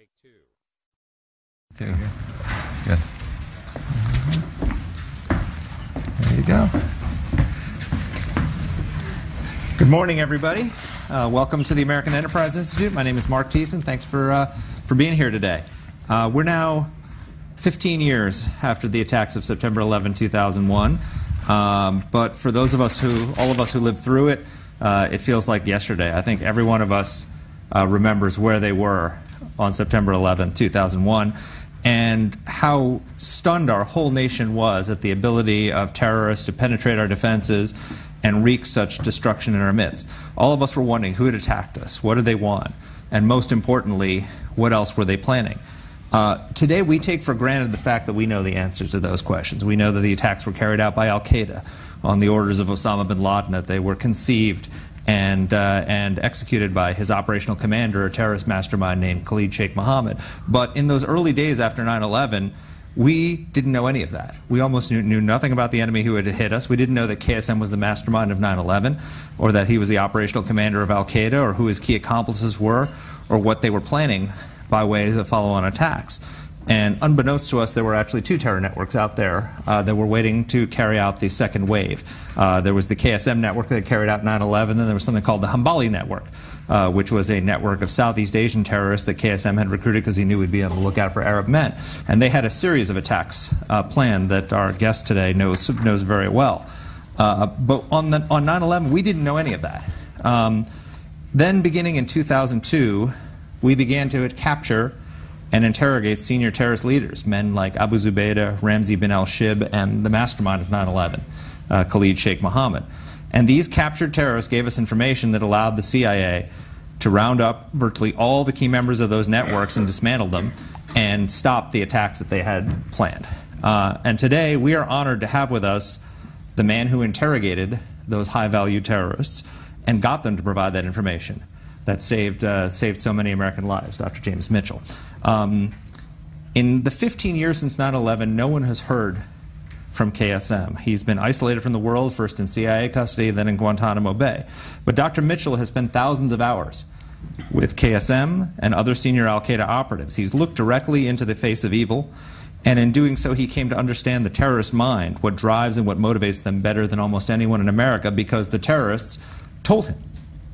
Take two. Good. There you go. Good morning, everybody. Welcome to the American Enterprise Institute. My name is Mark Thiessen. Thanks for being here today. We're now 15 years after the attacks of September 11, 2001. But for those of us all of us who lived through it, it feels like yesterday. I think every one of us remembers where they were on September 11, 2001, and how stunned our whole nation was at the ability of terrorists to penetrate our defenses and wreak such destruction in our midst. All of us were wondering who had attacked us, what did they want, and most importantly, what else were they planning? Today we take for granted the fact that we know the answers to those questions. We know that the attacks were carried out by Al-Qaeda on the orders of Osama bin Laden, that they were conceived and executed by his operational commander, a terrorist mastermind named Khalid Sheikh Mohammed. But in those early days after 9/11, we didn't know any of that. We almost knew nothing about the enemy who had hit us. We didn't know that KSM was the mastermind of 9/11, or that he was the operational commander of Al-Qaeda, or who his key accomplices were, or what they were planning by ways of follow-on attacks. And unbeknownst to us, there were actually two terror networks out there that were waiting to carry out the second wave. There was the KSM network that carried out 9/11, and there was something called the Hambali network, which was a network of Southeast Asian terrorists that KSM had recruited because he knew we'd be on the lookout for Arab men. And they had a series of attacks planned that our guest today knows very well. But on 9/11, we didn't know any of that. Then beginning in 2002, we began to capture and interrogate senior terrorist leaders, men like Abu Zubaydah, Ramzi bin al-Shib, and the mastermind of 9/11, Khalid Sheikh Mohammed. And these captured terrorists gave us information that allowed the CIA to round up virtually all the key members of those networks and dismantle them and stop the attacks that they had planned. And today we are honored to have with us the man who interrogated those high-value terrorists and got them to provide that information that saved so many American lives, Dr. James Mitchell. In the 15 years since 9/11, no one has heard from KSM. He's been isolated from the world, first in CIA custody, then in Guantanamo Bay. But Dr. Mitchell has spent thousands of hours with KSM and other senior Al-Qaeda operatives. He's looked directly into the face of evil, and in doing so he came to understand the terrorist mind, what drives and what motivates them better than almost anyone in America, because the terrorists told him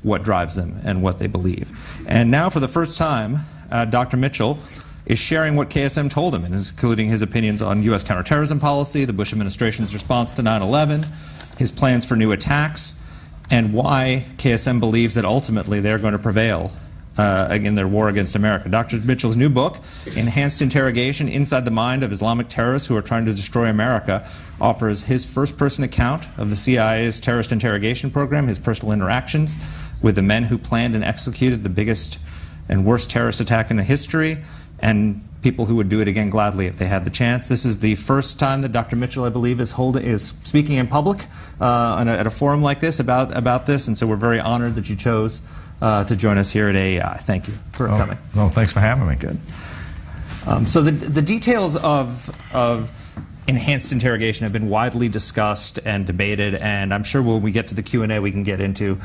what drives them and what they believe. And now for the first time, Dr. Mitchell is sharing what KSM told him, including his opinions on U.S. counterterrorism policy, the Bush administration's response to 9/11, his plans for new attacks, and why KSM believes that ultimately they're going to prevail in their war against America. Dr. Mitchell's new book, Enhanced Interrogation, Inside the Mind of Islamic Terrorists Who Are Trying to Destroy America, offers his first-person account of the CIA's terrorist interrogation program, his personal interactions with the men who planned and executed the biggest and worst terrorist attack in history, and people who would do it again gladly if they had the chance. This is the first time that Dr. Mitchell, I believe, is speaking in public at a forum like this about this, and so we're very honored that you chose to join us here at AEI. Thank you for coming. No, thanks for having me. Good. So the details of enhanced interrogation have been widely discussed and debated, and I'm sure when we get to the Q&A we can get into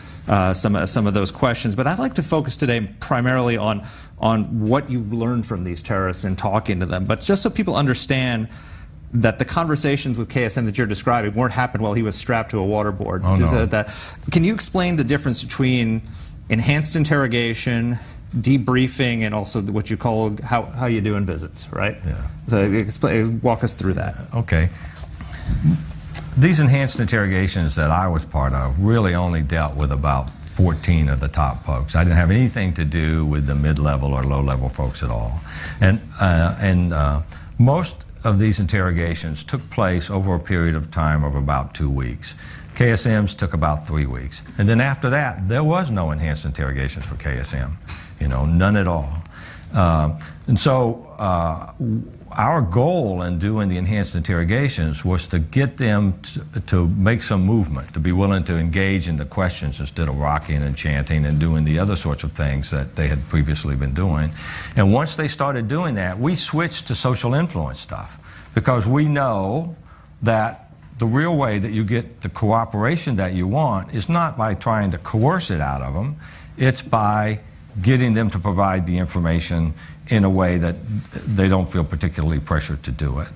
some of those questions. But I'd like to focus today primarily on what you learned from these terrorists and talking to them. But just so people understand that the conversations with KSM that you're describing weren't happening while he was strapped to a waterboard. Oh, no. Can you explain the difference between enhanced interrogation, debriefing, and also what you call how you do in visits, right? Yeah. So walk us through that. Okay. These enhanced interrogations that I was part of really only dealt with about 14 of the top folks. I didn't have anything to do with the mid-level or low-level folks at all. And most of these interrogations took place over a period of time of about 2 weeks. KSM's took about 3 weeks. And then after that, there was no enhanced interrogations for KSM. You know, none at all. And so our goal in doing the enhanced interrogations was to get them to make some movement, to be willing to engage in the questions instead of rocking and chanting and doing the other sorts of things that they had previously been doing. And once they started doing that, we switched to social influence stuff, because we know that the real way that you get the cooperation that you want is not by trying to coerce it out of them, it's by getting them to provide the information in a way that they don't feel particularly pressured to do it.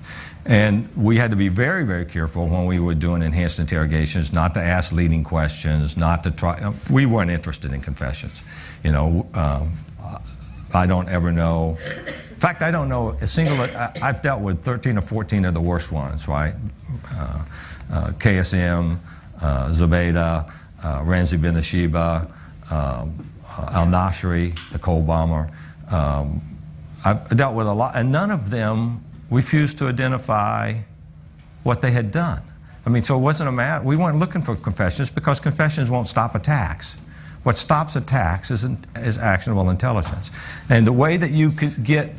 And we had to be very, very careful when we were doing enhanced interrogations, not to ask leading questions, not to try. We weren't interested in confessions. You know, I don't ever know. In fact, I don't know a single. I've dealt with 13 or 14 of the worst ones, right? KSM, Zubaydah, Ramzi bin Ashiba, al-Nashri, the coal bomber. I've dealt with a lot, and none of them refused to identify what they had done. I mean, so it wasn't a matter, we weren't looking for confessions because confessions won't stop attacks. What stops attacks is actionable intelligence. And the way that you could get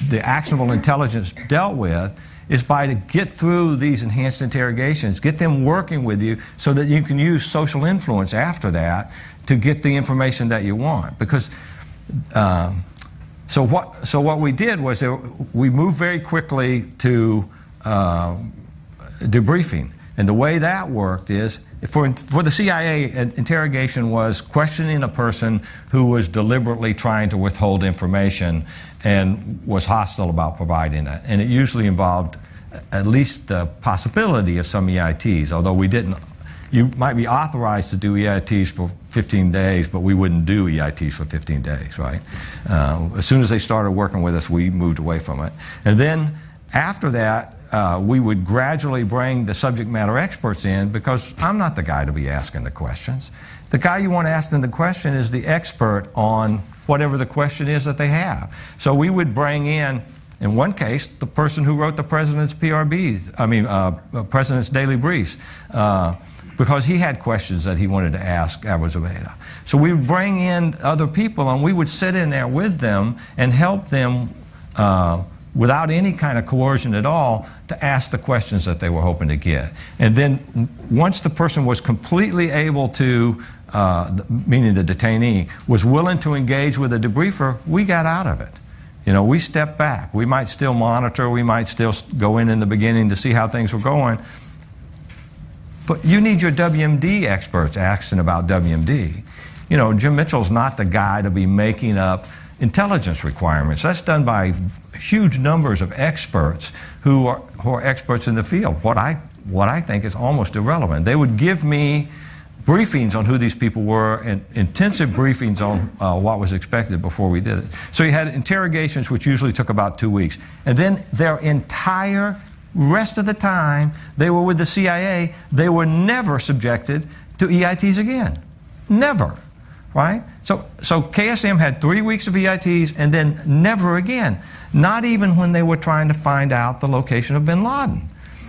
the actionable intelligence dealt with is by to get through these enhanced interrogations, get them working with you so that you can use social influence after that to get the information that you want. Because So what we did was we moved very quickly to debriefing. And the way that worked is, for the CIA, interrogation was questioning a person who was deliberately trying to withhold information and was hostile about providing it. And it usually involved at least the possibility of some EITs, although we didn't. You might be authorized to do EITs for 15 days, but we wouldn't do EITs for 15 days, right? As soon as they started working with us, we moved away from it. And then after that, we would gradually bring the subject matter experts in, because I'm not the guy to be asking the questions. The guy you want asking the question is the expert on whatever the question is that they have. So we would bring in one case, the person who wrote the president's president's daily briefs, because he had questions that he wanted to ask Abu Zubaydah. So we would bring in other people, and we would sit in there with them and help them without any kind of coercion at all to ask the questions that they were hoping to get. And then once the person was completely able to, meaning the detainee, was willing to engage with a debriefer, we got out of it. You know, we stepped back. We might still monitor, we might still go in the beginning to see how things were going, but you need your WMD experts asking about WMD. You know, Jim Mitchell's not the guy to be making up intelligence requirements. That's done by huge numbers of experts who are experts in the field. What I think is almost irrelevant. They would give me briefings on who these people were and intensive briefings on what was expected before we did it. So you had interrogations, which usually took about 2 weeks. And then their entire rest of the time they were with the CIA, they were never subjected to EITs again. Never. Right? So KSM had 3 weeks of EITs and then never again. Not even when they were trying to find out the location of bin Laden.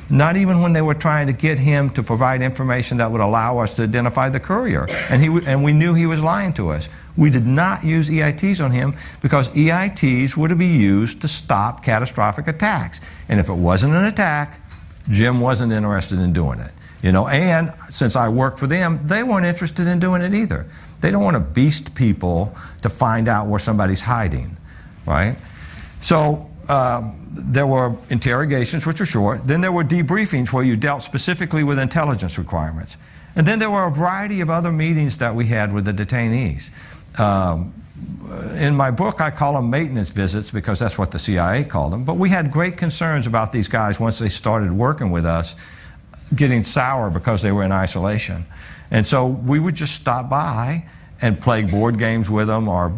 Not even when they were trying to get him to provide information that would allow us to identify the courier. And we knew he was lying to us. We did not use EITs on him because EITs were to be used to stop catastrophic attacks. And if it wasn't an attack, Jim wasn't interested in doing it. You know, and since I worked for them, they weren't interested in doing it either. They don't want to beast people to find out where somebody's hiding, right? So there were interrogations, which are short. Then there were debriefings where you dealt specifically with intelligence requirements. And then there were a variety of other meetings that we had with the detainees. In my book, I call them maintenance visits because that's what the CIA called them. But we had great concerns about these guys once they started working with us, getting sour because they were in isolation. And so we would just stop by and play board games with them, or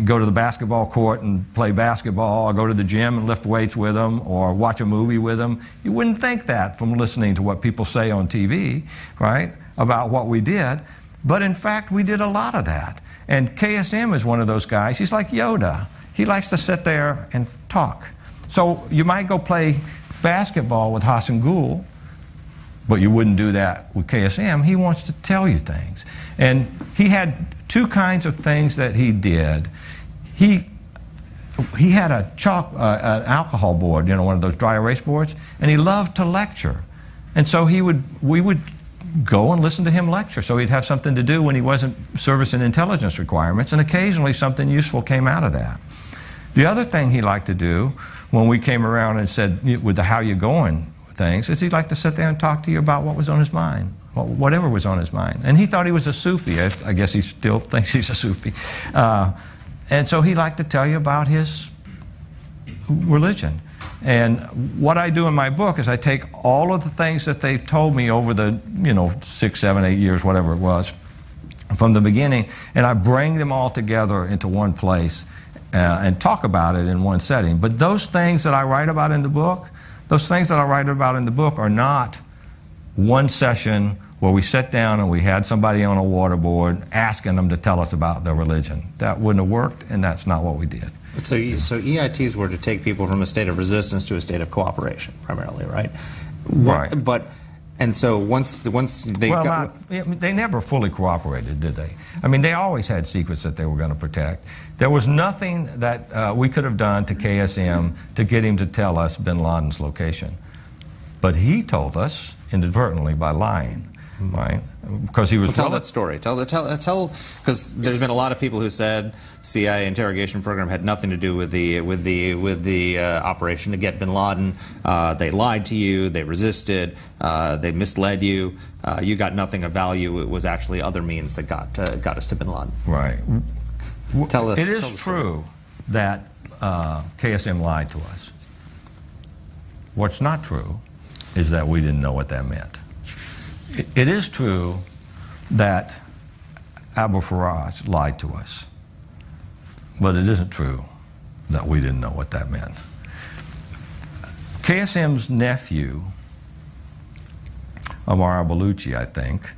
go to the basketball court and play basketball, or go to the gym and lift weights with them, or watch a movie with them. You wouldn't think that from listening to what people say on TV, right, about what we did. But in fact, we did a lot of that. And KSM is one of those guys. He's like Yoda. He likes to sit there and talk. So you might go play basketball with Hassan Ghul, but you wouldn't do that with KSM. He wants to tell you things. And he had two kinds of things that he did. He had an alcohol board, you know, one of those dry erase boards, and he loved to lecture. And so we would go and listen to him lecture. So he'd have something to do when he wasn't servicing intelligence requirements, and occasionally something useful came out of that. The other thing he liked to do when we came around and said, with the how you going things, is he'd like to sit there and talk to you about what was on his mind. whatever was on his mind. And he thought he was a Sufi. I guess he still thinks he's a Sufi. And so he liked to tell you about his religion. And what I do in my book is I take all of the things that they've told me over the 6, 7, 8 years, whatever it was, from the beginning, and I bring them all together into one place and talk about it in one setting. But those things that I write about in the book, are not one session where we sat down and we had somebody on a waterboard asking them to tell us about their religion. That wouldn't have worked, and that's not what we did. So EITs were to take people from a state of resistance to a state of cooperation, primarily, right? Right. And so once they they never fully cooperated, did they? I mean, they always had secrets that they were going to protect. There was nothing that we could have done to KSM to get him to tell us bin Laden's location. But he told us inadvertently by lying, right? Because he was... Well, tell that story. Tell, because there's been a lot of people who said CIA interrogation program had nothing to do with the operation to get bin Laden. They lied to you. They resisted. They misled you. You got nothing of value. It was actually other means that got us to bin Laden. Right. Tell us. It is true that KSM lied to us. What's not true is that we didn't know what that meant. It is true that Abu Faraj lied to us, but it isn't true that we didn't know what that meant. KSM's nephew, Amar Baluchi, I think,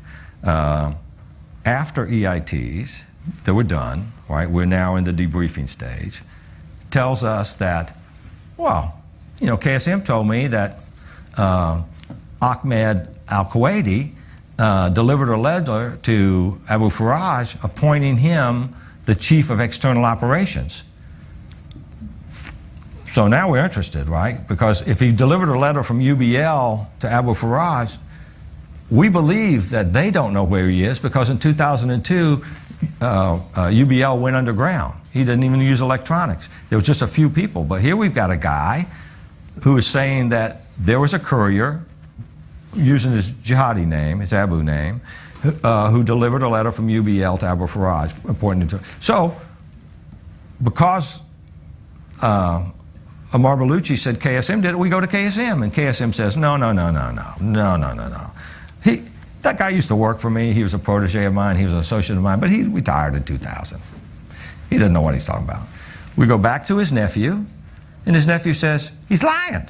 after EITs that were done, right, we're now in the debriefing stage, tells us that, well, KSM told me that Ahmed al-Kuwaiti delivered a letter to Abu Faraj appointing him the chief of external operations. So now we're interested, right? Because if he delivered a letter from UBL to Abu Faraj, we believe that they don't know where he is, because in 2002, UBL went underground. He didn't even use electronics. There was just a few people. But here we've got a guy who is saying that there was a courier using his jihadi name, his Abu name, who delivered a letter from UBL to Abu Faraj, appointing him to. So, because Amar Baluchi said KSM did it, we go to KSM, and KSM says, no. That guy used to work for me. He was a protege of mine. He was an associate of mine, but he retired in 2000. He doesn't know what he's talking about. We go back to his nephew, and his nephew says, he's lying.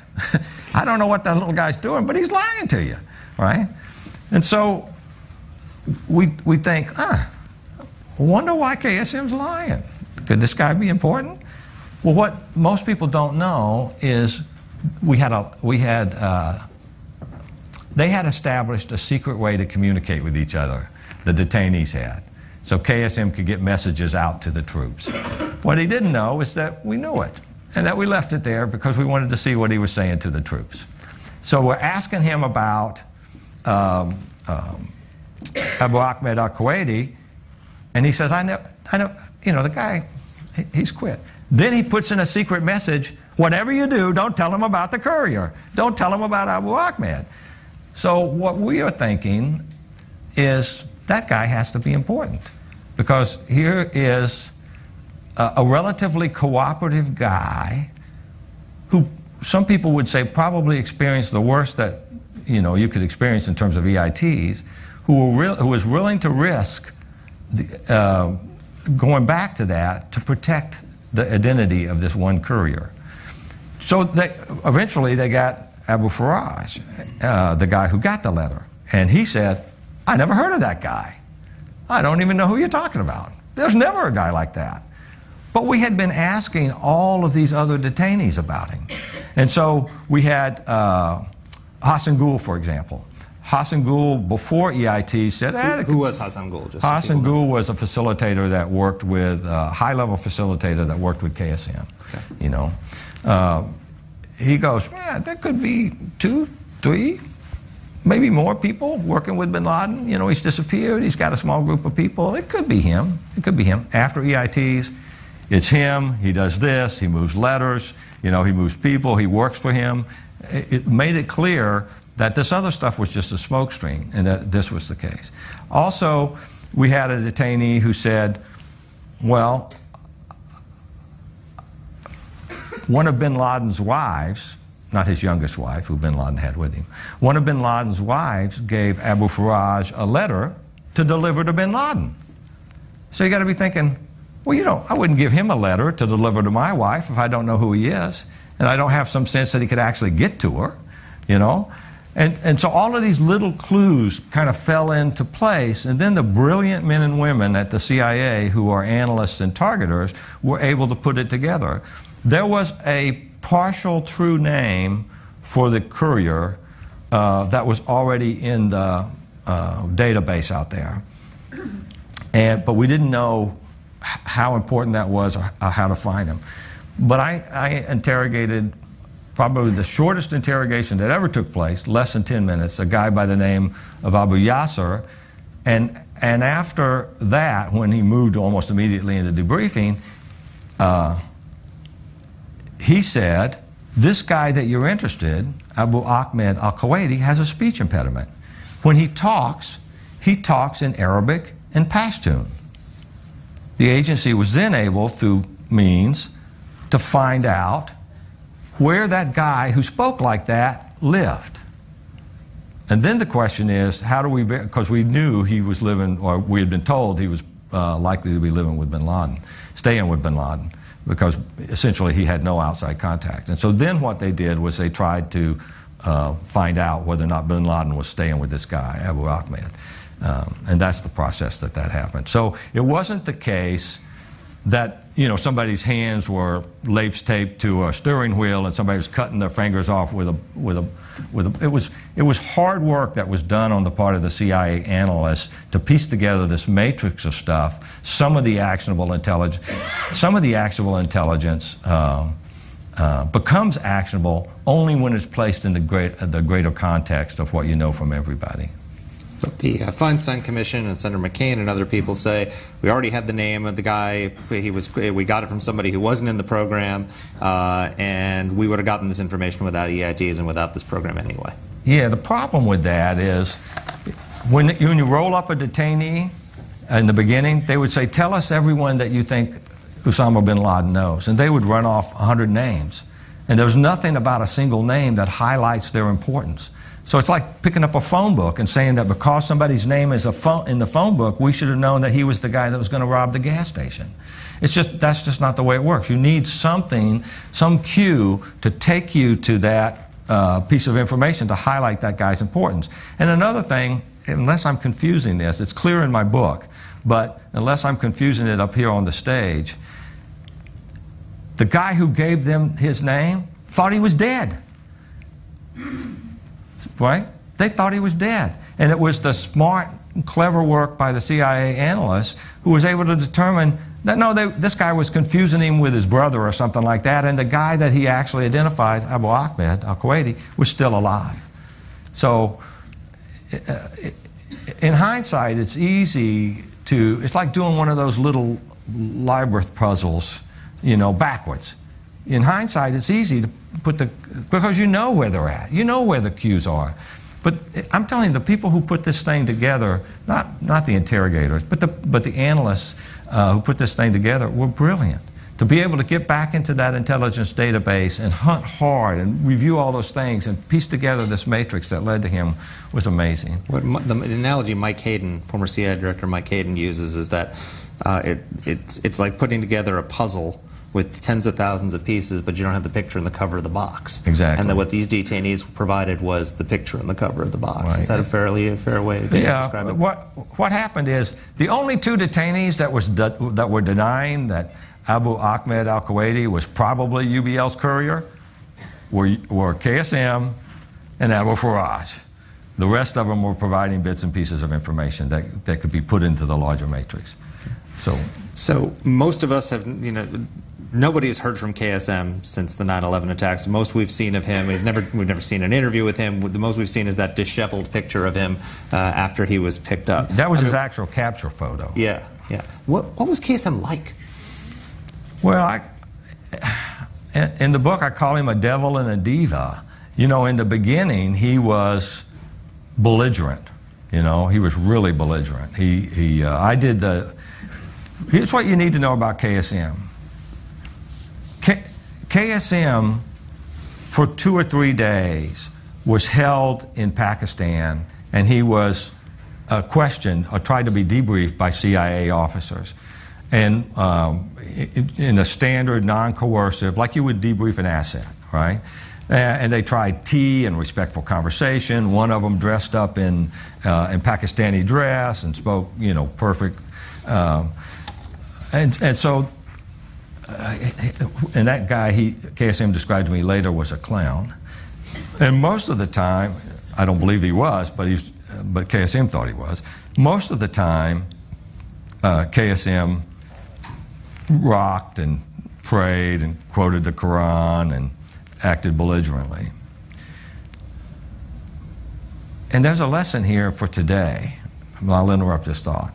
I don't know what that little guy's doing, but he's lying to you, right? And so we think, wonder why KSM's lying. Could this guy be important? Well, what most people don't know is they had established a secret way to communicate with each other, the detainees had, so KSM could get messages out to the troops. What he didn't know is that we knew it, and that we left it there because we wanted to see what he was saying to the troops. So we're asking him about Abu Ahmed al-Kuwaiti, and he says, I know, the guy, he's quit. Then he puts in a secret message, whatever you do, don't tell him about the courier. Don't tell him about Abu Ahmed. So what we are thinking is that guy has to be important, because here is a relatively cooperative guy who some people would say probably experienced the worst that you could experience in terms of EITs, who was willing to risk going back to that to protect the identity of this one courier. So eventually they got Abu Faraj, the guy who got the letter, and he said, I never heard of that guy. I don't even know who you're talking about. There's never a guy like that. But we had been asking all of these other detainees about him. And so we had Hassan Gul, for example. Hassan Gul, before EIT, said... Who was Hassan Gul? Hassan Gul was a facilitator that worked with, high-level facilitator that worked with KSM. Okay. He goes, there could be 2, 3, maybe more people working with bin Laden. He's disappeared. He's got a small group of people. It could be him. It could be him. After EITs, it's him. He does this. He moves letters. He moves people. He works for him. It made it clear that this other stuff was just a smokescreen and that this was the case. Also, we had a detainee who said, well, one of bin Laden's wives, not his youngest wife, who bin Laden had with him, one of bin Laden's wives gave Abu Faraj a letter to deliver to bin Laden. So you got to be thinking, well, you know, I wouldn't give him a letter to deliver to my wife if I don't know who he is, and I don't have some sense that he could actually get to her, you know. And so all of these little clues kind of fell into place, and then the brilliant men and women at the CIA who are analysts and targeters were able to put it together. There was a partial true name for the courier that was already in the database out there, but we didn't know how important that was or how to find him. But I interrogated, probably the shortest interrogation that ever took place, less than 10 minutes, a guy by the name of Abu Yasser, and after that, when he moved almost immediately into debriefing, he said, this guy that you're interested, Abu Ahmed al-Kuwaiti, has a speech impediment. When he talks in Arabic and Pashtun. The agency was then able, through means, to find out where that guy who spoke like that lived. And then the question is, how do we, because we knew he was living, or we had been told he was likely to be living with bin Laden, staying with bin Laden, because essentially he had no outside contact. And so then what they did was they tried to find out whether or not bin Laden was staying with this guy, Abu Ahmed. And that's the process that happened. So it wasn't the case that, you know, somebody's hands were lapes taped to a steering wheel and somebody was cutting their fingers off with a it was hard work that was done on the part of the CIA analysts to piece together this matrix of stuff. Some of the actionable intelligence becomes actionable only when it's placed in the greater context of what you know from everybody. But the Feinstein Commission and Senator McCain and other people say we already had the name of the guy. We got it from somebody who wasn't in the program, and we would have gotten this information without EITs and without this program anyway. Yeah, the problem with that is when you roll up a detainee in the beginning, they would say, tell us everyone that you think Osama bin Laden knows, and they would run off 100 names. And there's nothing about a single name that highlights their importance. So it's like picking up a phone book and saying that because somebody's name is in the phone book, we should have known that he was the guy that was going to rob the gas station. That's just not the way it works. You need something, some cue to take you to that piece of information to highlight that guy's importance. And another thing, unless I'm confusing this, it's clear in my book, but unless I'm confusing it up here on the stage, the guy who gave them his name thought he was dead. Right? They thought he was dead. And it was the smart, clever work by the CIA analysts who was able to determine that, no, this guy was confusing him with his brother or something like that, and the guy that he actually identified, Abu Ahmed al-Kuwaiti, was still alive. So, in hindsight, it's easy to, it's like doing one of those little labyrinth puzzles, you know, backwards. In hindsight, it's easy to put because you know where they're at. You know where the cues are. But I'm telling you, the people who put this thing together, not the interrogators, but the analysts who put this thing together were brilliant. To be able to get back into that intelligence database and hunt hard and review all those things and piece together this matrix that led to him was amazing. The analogy Mike Hayden, former CIA director Mike Hayden, uses is that it's like putting together a puzzle with tens of thousands of pieces, but you don't have the picture and the cover of the box. Exactly. And that what these detainees provided was the picture and the cover of the box. Right. Is that a fair way to describe it? What happened is the only two detainees that were denying that Abu Ahmed al-Kuwaiti was probably UBL's courier were KSM and Abu Faraj. The rest of them were providing bits and pieces of information that could be put into the larger matrix. So most of us have, you know, nobody has heard from KSM since the 9/11 attacks. Most we've seen of him, we've never seen an interview with him. The most we've seen is that disheveled picture of him after he was picked up. That was his actual capture photo. Yeah, yeah. What was KSM like? Well, in the book I call him a devil and a diva. You know, in the beginning, he was belligerent. You know, he was really belligerent. Here's what you need to know about KSM. KSM, for 2 or 3 days, was held in Pakistan, and he was questioned or tried to be debriefed by CIA officers. And in a standard, non-coercive, like you would debrief an asset, right? And they tried tea and respectful conversation. One of them dressed up in Pakistani dress and spoke, you know, perfect. And so, and that guy, KSM described to me later, was a clown. And most of the time, I don't believe he was, but KSM thought he was. Most of the time, KSM rocked and prayed and quoted the Quran and acted belligerently. And there's a lesson here for today. I'll interrupt this thought.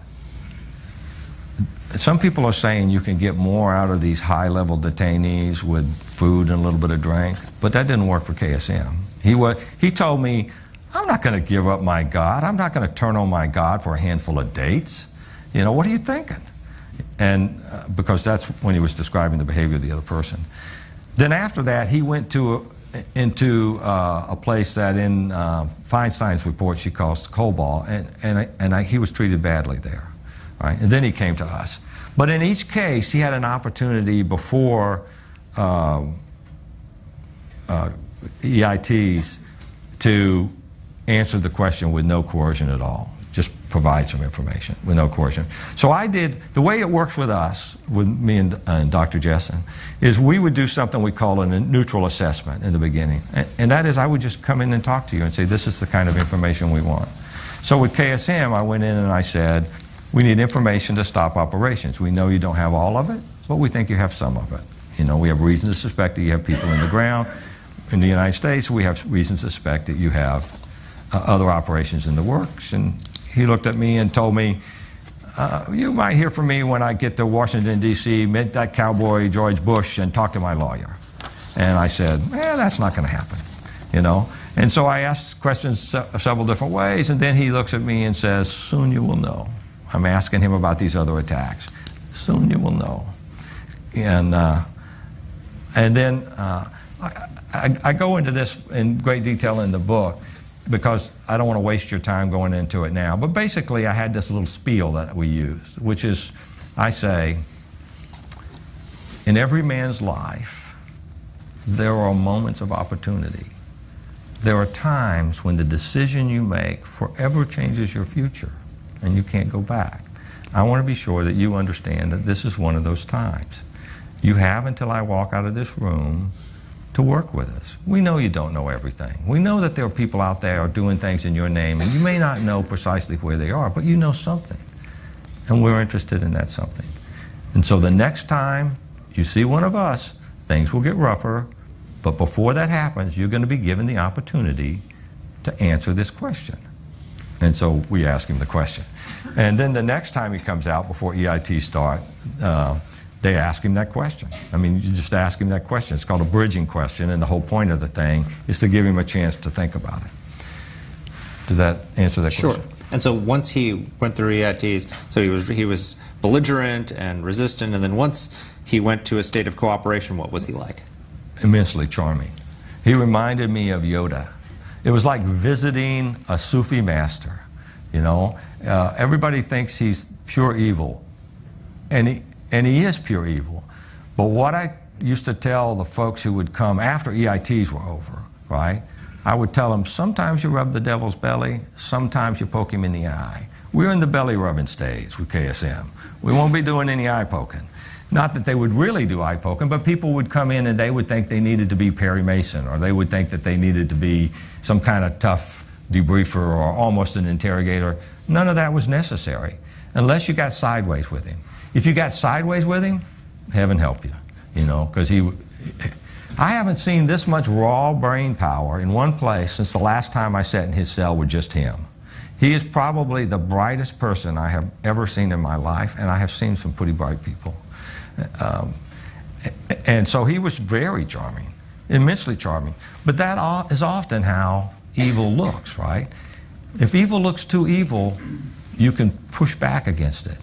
Some people are saying you can get more out of these high-level detainees with food and a little bit of drink, but that didn't work for KSM. He told me, I'm not going to give up my God. I'm not going to turn on my God for a handful of dates. You know, what are you thinking? And because that's when he was describing the behavior of the other person. Then after that, he went into a place that in Feinstein's report she calls Cobalt, and he was treated badly there. Right? And then he came to us. But in each case, he had an opportunity before EITs to answer the question with no coercion at all. Just provide some information with no coercion. So I did, the way it works with us, with me and Dr. Jessen, is we would do something we call a neutral assessment in the beginning. And that is, I would just come in and talk to you and say, this is the kind of information we want. So with KSM, I went in and I said, we need information to stop operations. We know you don't have all of it, but we think you have some of it. You know, we have reason to suspect that you have people in the ground. In the United States, we have reason to suspect that you have other operations in the works. And he looked at me and told me, you might hear from me when I get to Washington, D.C., meet that cowboy George Bush and talk to my lawyer. And I said, that's not going to happen, you know. And so I asked questions several different ways, and then he looks at me and says, soon you will know. I'm asking him about these other attacks. Soon you will know. And then I go into this in great detail in the book because I don't want to waste your time going into it now. But basically, I had this little spiel that we used, which is, I say, in every man's life, there are moments of opportunity. There are times when the decision you make forever changes your future, and you can't go back. I want to be sure that you understand that this is one of those times. You have until I walk out of this room to work with us. We know you don't know everything. We know that there are people out there doing things in your name, and you may not know precisely where they are, but you know something. And we're interested in that something. And so the next time you see one of us, things will get rougher, but before that happens, you're going to be given the opportunity to answer this question. And so we ask him the question. And then the next time he comes out before EIT start, they ask him that question. I mean, you just ask him that question. It's called a bridging question, and the whole point of the thing is to give him a chance to think about it. Does that answer that question? Sure. And so once he went through EITs, so he was belligerent and resistant, and then once he went to a state of cooperation, what was he like? Immensely charming. He reminded me of Yoda. It was like visiting a Sufi master, you know. Everybody thinks he's pure evil, and he is pure evil. But what I used to tell the folks who would come after EITs were over, right, I would tell them, sometimes you rub the devil's belly, sometimes you poke him in the eye. We're in the belly rubbing stage with KSM. We won't be doing any eye poking. Not that they would really do eye poking, but people would come in and they would think they needed to be Perry Mason, or they would think that they needed to be some kind of tough debriefer or almost an interrogator. None of that was necessary, unless you got sideways with him. If you got sideways with him, heaven help you, you know, because I haven't seen this much raw brain power in one place since the last time I sat in his cell with just him. He is probably the brightest person I have ever seen in my life, and I have seen some pretty bright people. And so he was very charming. immensely charming. But that is often how evil looks, right? If evil looks too evil, you can push back against it.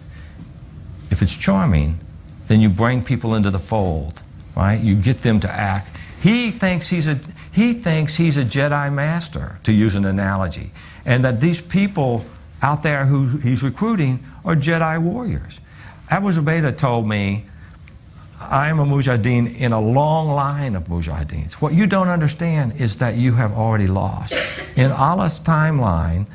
If it's charming, then you bring people into the fold, right? You get them to act. He thinks he's a Jedi master, to use an analogy, and that these people out there who he's recruiting are Jedi warriors. Abu Zubaydah told me, I am a mujahideen in a long line of mujahideens. What you don't understand is that you have already lost. In Allah's timeline,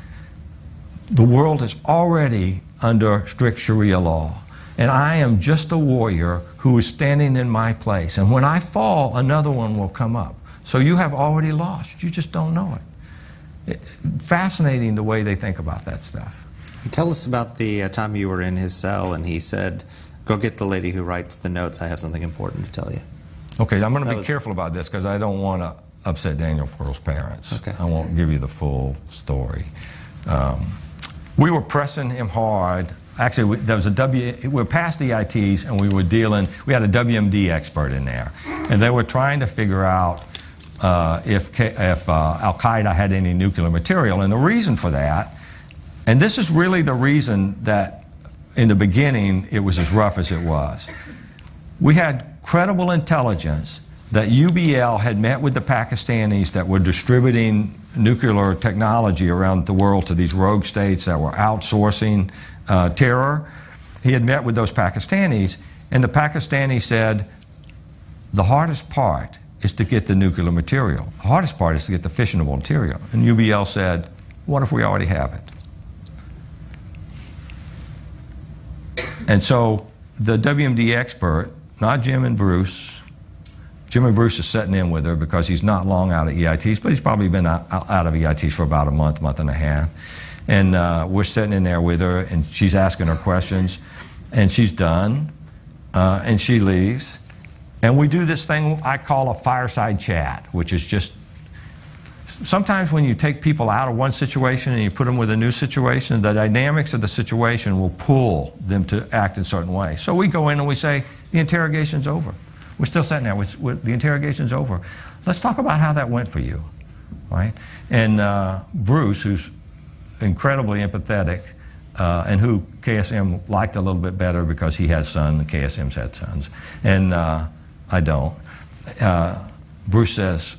the world is already under strict Sharia law. And I am just a warrior who is standing in my place. And when I fall, another one will come up. So you have already lost. You just don't know it. Fascinating the way they think about that stuff. Tell us about the time you were in his cell and he said, go get the lady who writes the notes. I have something important to tell you. Okay, I'm going to be careful about this because I don't want to upset Daniel Pearl's parents. Okay. I won't give you the full story. We were pressing him hard. Actually, there was we were past EITs and we had a WMD expert in there. And they were trying to figure out if Al-Qaeda had any nuclear material. And the reason for that, and this is really the reason that in the beginning it was as rough as it was. We had credible intelligence that UBL had met with the Pakistanis that were distributing nuclear technology around the world to these rogue states that were outsourcing terror. He had met with those Pakistanis, and the Pakistanis said, the hardest part is to get the nuclear material. The hardest part is to get the fissionable material. And UBL said, what if we already have it? And so the WMD expert, not Jim and Bruce is sitting in with her because he's not long out of EITs, but he's probably been out of EITs for about a month and a half. And we're sitting in there with her, and she's asking her questions, and she's done, and she leaves. And we do this thing I call a fireside chat, which is just, sometimes when you take people out of one situation and you put them with a new situation, the dynamics of the situation will pull them to act in a certain way. So we go in and we say, the interrogation's over. We're still sitting there, the interrogation's over. Let's talk about how that went for you, right? And Bruce, who's incredibly empathetic, and who KSM liked a little bit better because he has sons and KSM's had sons, and I don't. Bruce says,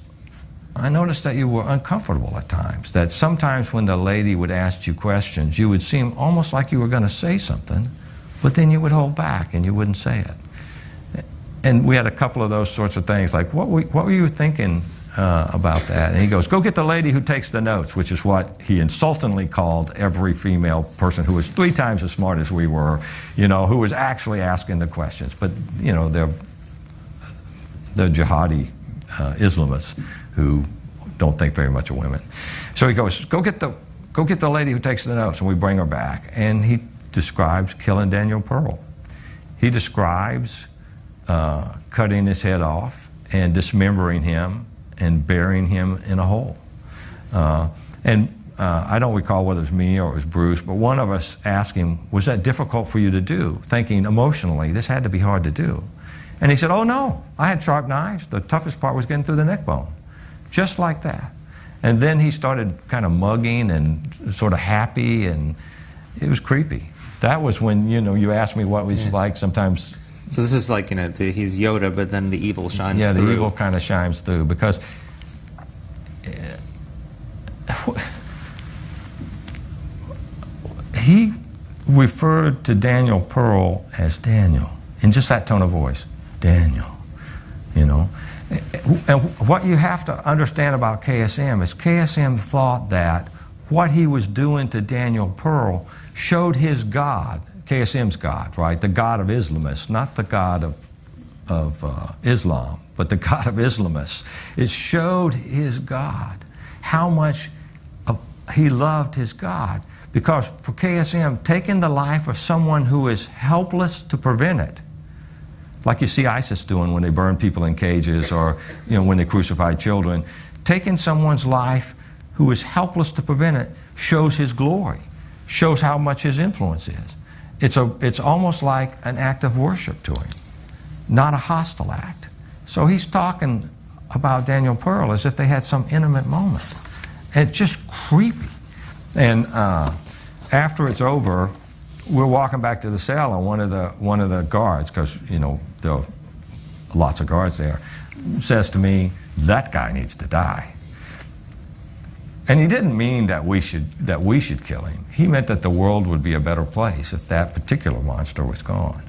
I noticed that you were uncomfortable at times, that sometimes when the lady would ask you questions, you would seem almost like you were going to say something, but then you would hold back and you wouldn't say it. And we had a couple of those sorts of things, like, what were you thinking about that? And he goes, go get the lady who takes the notes, which is what he insultingly called every female person who was 3 times as smart as we were, you know, who was actually asking the questions. But, you know, they're jihadi Islamists who don't think very much of women. So he goes, go get the lady who takes the notes, and we bring her back. And he describes killing Daniel Pearl. He describes cutting his head off and dismembering him and burying him in a hole. I don't recall whether it was me or it was Bruce, but one of us asked him, was that difficult for you to do? Thinking emotionally, this had to be hard to do. And he said, oh no, I had sharp knives. The toughest part was getting through the neck bone. Just like that. And then he started kind of mugging and sort of happy, and it was creepy. That was when, you know, you asked me what was like sometimes. So this is like, you know, he's Yoda, but then the evil shines through. Yeah, the evil kind of shines through, because he referred to Daniel Pearl as Daniel, in just that tone of voice, Daniel, you know. And what you have to understand about KSM is KSM thought that what he was doing to Daniel Pearl showed his God, KSM's God, right? The God of Islamists, not the God of Islam, but the God of Islamists. It showed his God how much he loved his God. Because for KSM, taking the life of someone who is helpless to prevent it, like you see ISIS doing when they burn people in cages, or, you know, when they crucify children, taking someone's life who is helpless to prevent it shows his glory, shows how much his influence is. It's almost like an act of worship to him, not a hostile act. So he's talking about Daniel Pearl as if they had some intimate moment. It's just creepy. And after it's over, we're walking back to the cell, and one of the guards, because there are lots of guards there, says to me, "That guy needs to die." And he didn't mean that we should kill him. He meant that the world would be a better place if that particular monster was gone.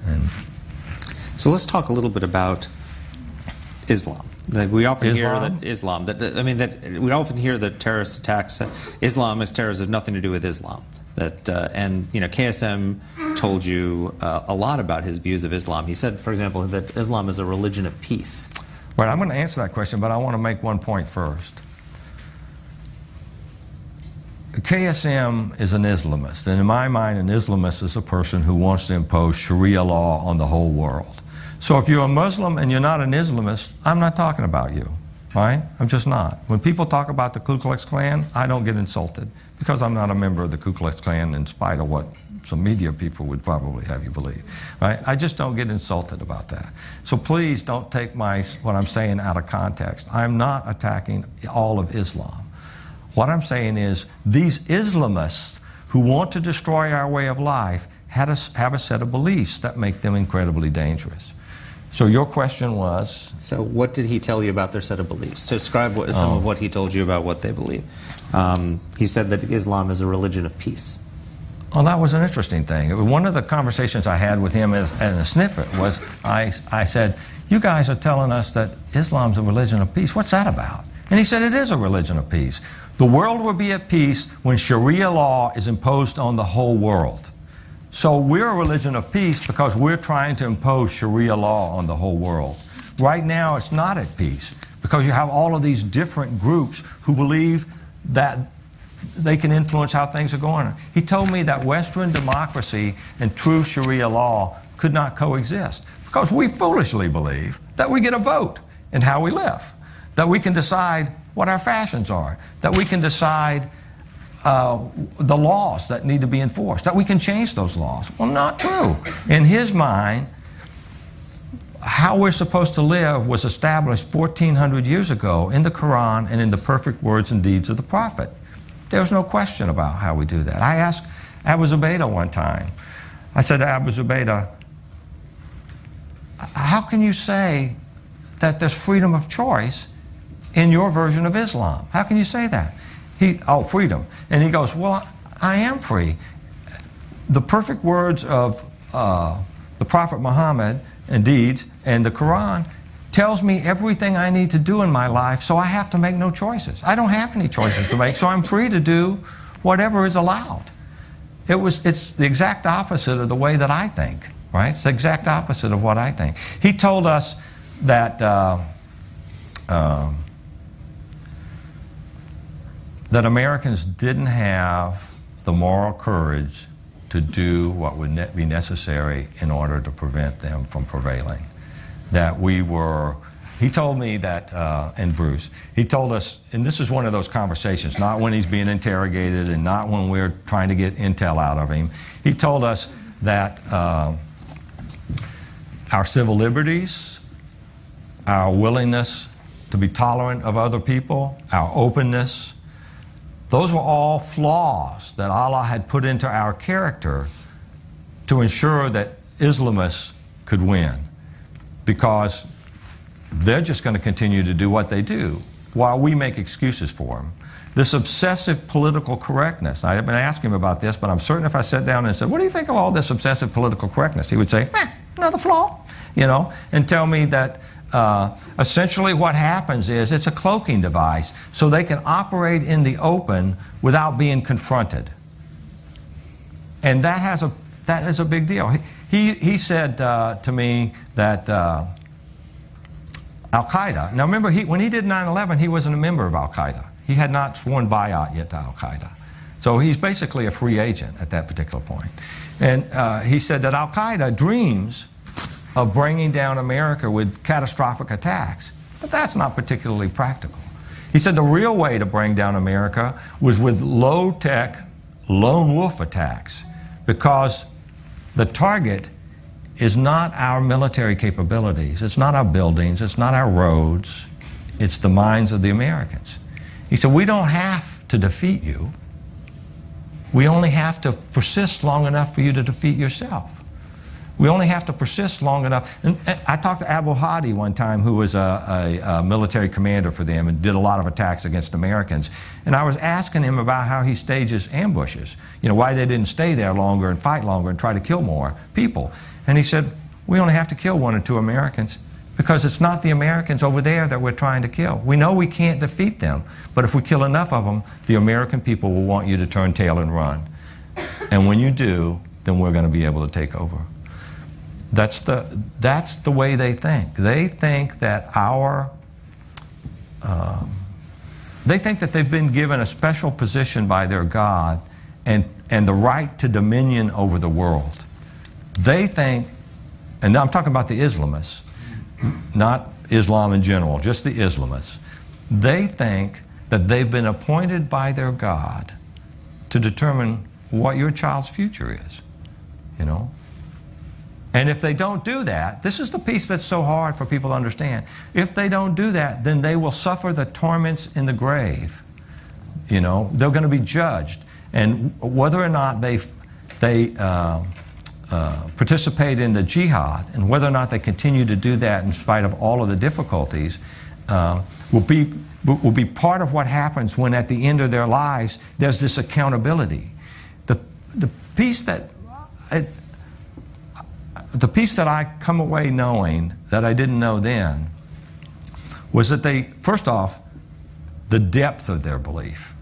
And so let's talk a little bit about Islam. That we often hear that Islam. We often hear that terrorist attacks, Islamist terrorists, have nothing to do with Islam. And KSM told you a lot about his views of Islam. He said, for example, that Islam is a religion of peace. Well, I'm going to answer that question, but I want to make one point first. KSM is an Islamist, and in my mind, an Islamist is a person who wants to impose Sharia law on the whole world. So if you're a Muslim and you're not an Islamist, I'm not talking about you, right? I'm just not. When people talk about the Ku Klux Klan, I don't get insulted because I'm not a member of the Ku Klux Klan, in spite of what some media people would probably have you believe, right? I just don't get insulted about that. So please don't take what I'm saying out of context. I'm not attacking all of Islam. What I'm saying is these Islamists who want to destroy our way of life have a set of beliefs that make them incredibly dangerous. So your question was? So what did he tell you about their set of beliefs? Describe some of what he told you about what they believe. He said that Islam is a religion of peace. Well, that was an interesting thing. One of the conversations I had with him in a snippet was I said, "You guys are telling us that Islam's a religion of peace. What's that about?" And he said, "It is a religion of peace. The world will be at peace when Sharia law is imposed on the whole world." So we're a religion of peace because we're trying to impose Sharia law on the whole world. Right now, it's not at peace because you have all of these different groups who believe that they can influence how things are going. He told me that Western democracy and true Sharia law could not coexist because we foolishly believe that we get a vote in how we live, that we can decide what our fashions are, that we can decide the laws that need to be enforced, that we can change those laws. Well, not true. In his mind, how we're supposed to live was established 1,400 years ago in the Quran and in the perfect words and deeds of the Prophet. There's no question about how we do that. I asked Abu Zubaydah one time, I said to Abu Zubaydah, "How can you say that there's freedom of choice in your version of Islam? How can you say that?" Freedom. And he goes, "Well, I am free. The perfect words of the Prophet Muhammad and deeds and the Quran tells me everything I need to do in my life, so I have to make no choices. I don't have any choices to make, so I'm free to do whatever is allowed." It's the exact opposite of the way that I think, right? It's the exact opposite of what I think. He told us that that Americans didn't have the moral courage to do what would be necessary in order to prevent them from prevailing. That he told me that, and Bruce, he told us, and this is one of those conversations, not when he's being interrogated and not when we're trying to get intel out of him. He told us that our civil liberties, our willingness to be tolerant of other people, our openness, those were all flaws that Allah had put into our character to ensure that Islamists could win, because they're just going to continue to do what they do while we make excuses for them. This obsessive political correctness, I have been asking him about this, but I'm certain if I sat down and said, "What do you think of all this obsessive political correctness?" he would say, "Another flaw," and tell me that essentially what happens is it's a cloaking device so they can operate in the open without being confronted. And that is a big deal. He said to me that Al-Qaeda, now remember, when he did 9/11, he wasn't a member of Al-Qaeda. He had not sworn bayat yet to Al-Qaeda. So he's basically a free agent at that particular point. And he said that Al-Qaeda dreams of bringing down America with catastrophic attacks. But that's not particularly practical. He said the real way to bring down America was with low-tech, lone wolf attacks, because the target is not our military capabilities. It's not our buildings. It's not our roads. It's the minds of the Americans. He said, we don't have to defeat you. We only have to persist long enough for you to defeat yourself. We only have to persist long enough. And I talked to Abu Hadi one time, who was a military commander for them and did a lot of attacks against Americans. And I was asking him about how he stages ambushes, you know, why they didn't stay there longer and fight longer and try to kill more people. And he said, we only have to kill 1 or 2 Americans because it's not the Americans over there that we're trying to kill. We know we can't defeat them, but if we kill enough of them, the American people will want you to turn tail and run. And when you do, then we're going to be able to take over. That's the way they think. They think that they think that they've been given a special position by their God and the right to dominion over the world. They think, and now I'm talking about the Islamists, not Islam in general, just the Islamists. They think that they've been appointed by their God to determine what your child's future is, you know. And if they don't do that, this is the piece that's so hard for people to understand. If they don't do that, then they will suffer the torments in the grave. You know, they're going to be judged. And whether or not they participate in the jihad, and whether or not they continue to do that in spite of all of the difficulties, will be part of what happens when at the end of their lives there's this accountability. The piece that I come away knowing that I didn't know then was that they, first off, the depth of their belief.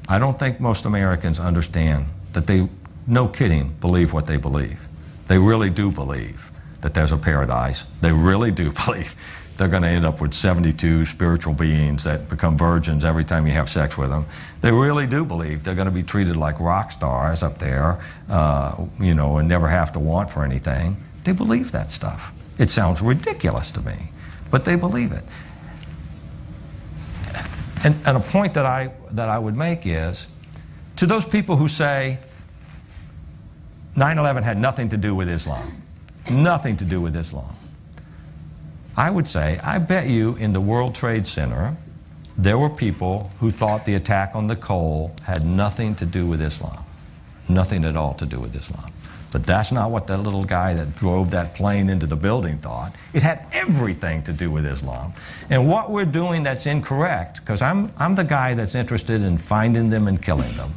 I don't think most Americans understand that they, no kidding, believe what they believe. They really do believe that there's a paradise. They really do believe they're going to end up with 72 spiritual beings that become virgins every time you have sex with them. They really do believe they're going to be treated like rock stars up there, you know, and never have to want for anything. They believe that stuff. It sounds ridiculous to me, but they believe it. And a point that I would make is, to those people who say 9/11 had nothing to do with Islam, nothing to do with Islam, I would say, I bet you in the World Trade Center, there were people who thought the attack on the Cole had nothing to do with Islam. Nothing at all to do with Islam. But that's not what that little guy that drove that plane into the building thought. It had everything to do with Islam. And what we're doing that's incorrect, because I'm the guy that's interested in finding them and killing them.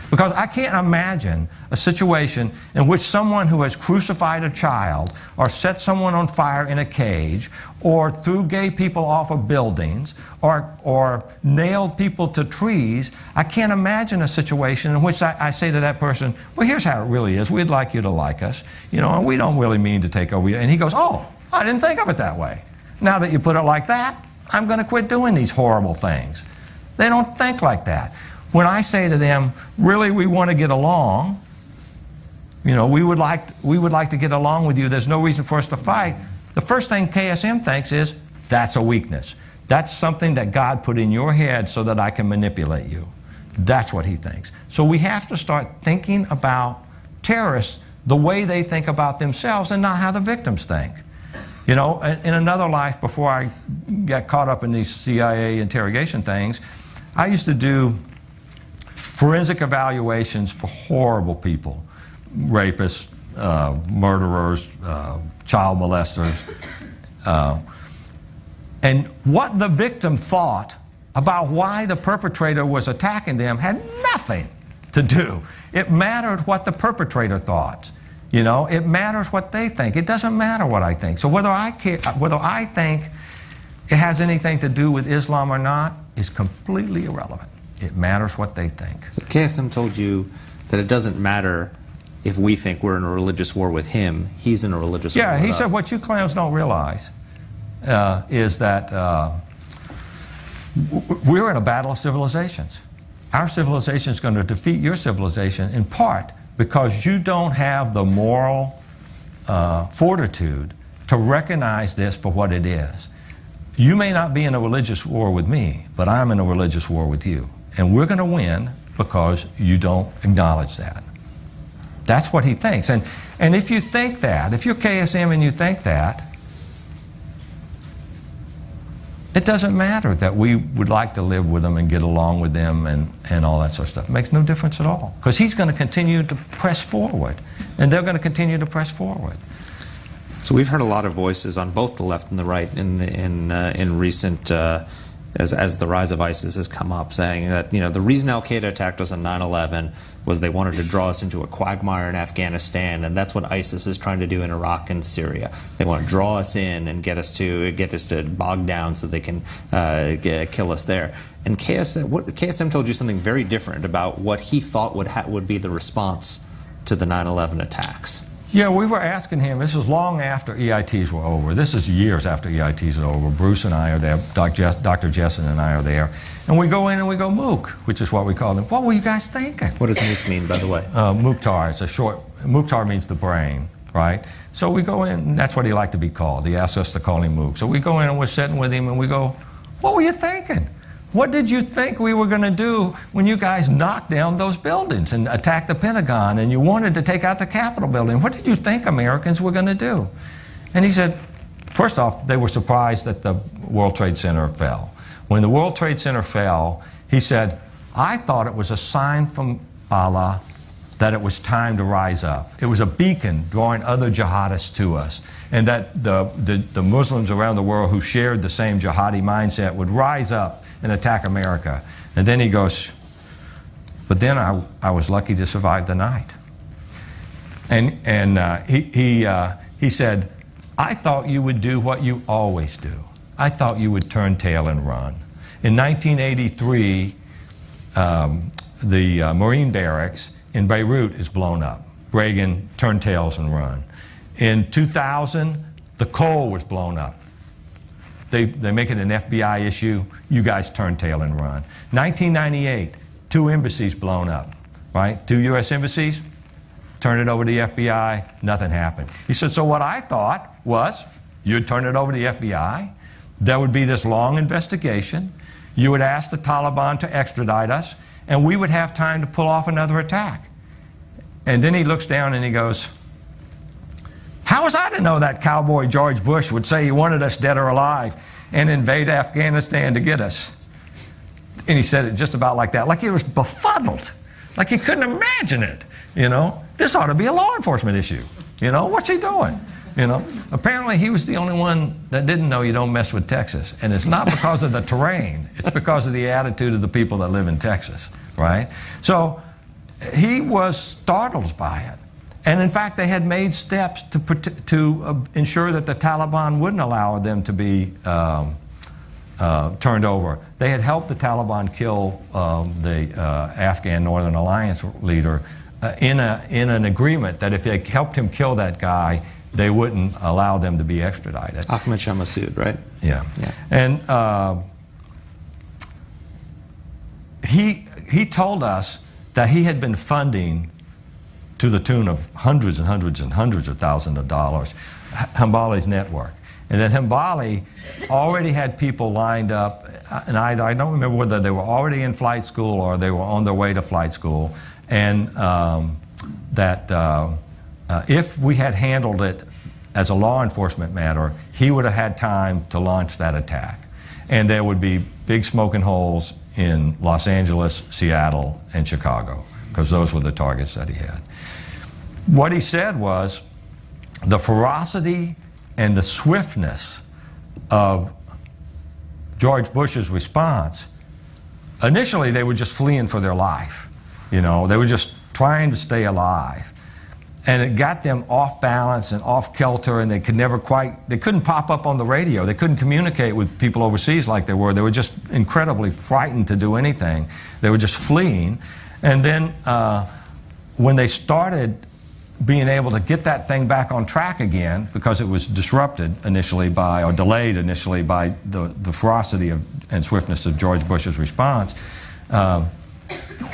Because I can't imagine a situation in which someone who has crucified a child or set someone on fire in a cage or threw gay people off of buildings or nailed people to trees, I can't imagine a situation in which I say to that person, well, here's how it really is. We'd like you to like us, you know, and we don't really mean to take over you. And he goes, oh, I didn't think of it that way. Now that you put it like that, I'm going to quit doing these horrible things. They don't think like that. When I say to them, really, we want to get along, you know, we would like to get along with you, there's no reason for us to fight, the first thing KSM thinks is, that's a weakness. That's something that God put in your head so that I can manipulate you. That's what he thinks. So we have to start thinking about terrorists the way they think about themselves and not how the victims think. You know, in another life, before I got caught up in these CIA interrogation things, I used to do forensic evaluations for horrible people, rapists, murderers, child molesters. And what the victim thought about why the perpetrator was attacking them had nothing to do. It mattered what the perpetrator thought. You know, it matters what they think. It doesn't matter what I think. So whether I think it has anything to do with Islam or not is completely irrelevant. It matters what they think. So KSM told you that it doesn't matter if we think we're in a religious war with him. He's in a religious war with us. Yeah, he said what you clowns don't realize is that we're in a battle of civilizations. Our civilization is going to defeat your civilization in part because you don't have the moral fortitude to recognize this for what it is. You may not be in a religious war with me, but I'm in a religious war with you. And we're going to win because you don't acknowledge that. That's what he thinks. And if you think that, if you're KSM and you think that, it doesn't matter that we would like to live with them and get along with them and all that sort of stuff. It makes no difference at all. Because he's going to continue to press forward. And they're going to continue to press forward. So we've heard a lot of voices on both the left and the right in recent, as the rise of ISIS has come up, saying that, you know, the reason Al-Qaeda attacked us on 9/11 was they wanted to draw us into a quagmire in Afghanistan, and that's what ISIS is trying to do in Iraq and Syria. They want to draw us in and get us to bog down so they can kill us there. And KSM told you something very different about what he thought would be the response to the 9/11 attacks. Yeah, we were asking him, this was long after EITs were over. This is years after EITs are over. Bruce and I are there, Dr. Jessen and I are there. And we go in and we go, Mook, which is what we call them. What were you guys thinking? What does Mook mean, by the way? Mukhtar, it's a short, Mukhtar means the brain, right? So we go in, and that's what he liked to be called. He asked us to call him Mook. So we go in and we're sitting with him and we go, what were you thinking? What did you think we were going to do when you guys knocked down those buildings and attacked the Pentagon and you wanted to take out the Capitol building? What did you think Americans were going to do? And he said, first off, they were surprised that the World Trade Center fell. When the World Trade Center fell, he said, I thought it was a sign from Allah that it was time to rise up. It was a beacon drawing other jihadists to us, and that the Muslims around the world who shared the same jihadi mindset would rise up and attack America. And then he goes, but then I was lucky to survive the night. And he said, I thought you would do what you always do. I thought you would turn tail and run. In 1983, the Marine barracks in Beirut is blown up. Reagan turned tails and run. In 2000, the Cole was blown up. They make it an FBI issue. You guys turn tail and run. 1998, 2 embassies blown up, right? 2 U.S. embassies, turn it over to the FBI, nothing happened. He said, so what I thought was you'd turn it over to the FBI, there would be this long investigation, you would ask the Taliban to extradite us, and we would have time to pull off another attack. And then he looks down and he goes, how was I to know that cowboy George Bush would say he wanted us dead or alive and invade Afghanistan to get us? And he said it just about like that, like he was befuddled, like he couldn't imagine it, you know. This ought to be a law enforcement issue, you know. What's he doing, you know? Apparently he was the only one that didn't know you don't mess with Texas. And it's not because of the terrain, it's because of the attitude of the people that live in Texas, right? So he was startled by it. And in fact, they had made steps to ensure that the Taliban wouldn't allow them to be turned over. They had helped the Taliban kill the Afghan Northern Alliance leader in an agreement that if they helped him kill that guy, they wouldn't allow them to be extradited. Ahmed Shah Massoud, right? Yeah. And he told us that he had been funding to the tune of hundreds and hundreds and hundreds of thousands of dollars, Hambali's network. And that Hambali already had people lined up, and I don't remember whether they were already in flight school or they were on their way to flight school, and if we had handled it as a law enforcement matter, he would have had time to launch that attack. And there would be big smoking holes in Los Angeles, Seattle, and Chicago, because those were the targets that he had. What he said was the ferocity and the swiftness of George Bush's response. Initially, they were just fleeing for their life. You know, they were just trying to stay alive. And it got them off balance and off kilter, and they couldn't pop up on the radio. They couldn't communicate with people overseas like they were. They were just incredibly frightened to do anything. They were just fleeing. And then when they started being able to get that thing back on track again, because it was disrupted initially by, or delayed initially by the ferocity and swiftness of George Bush's response,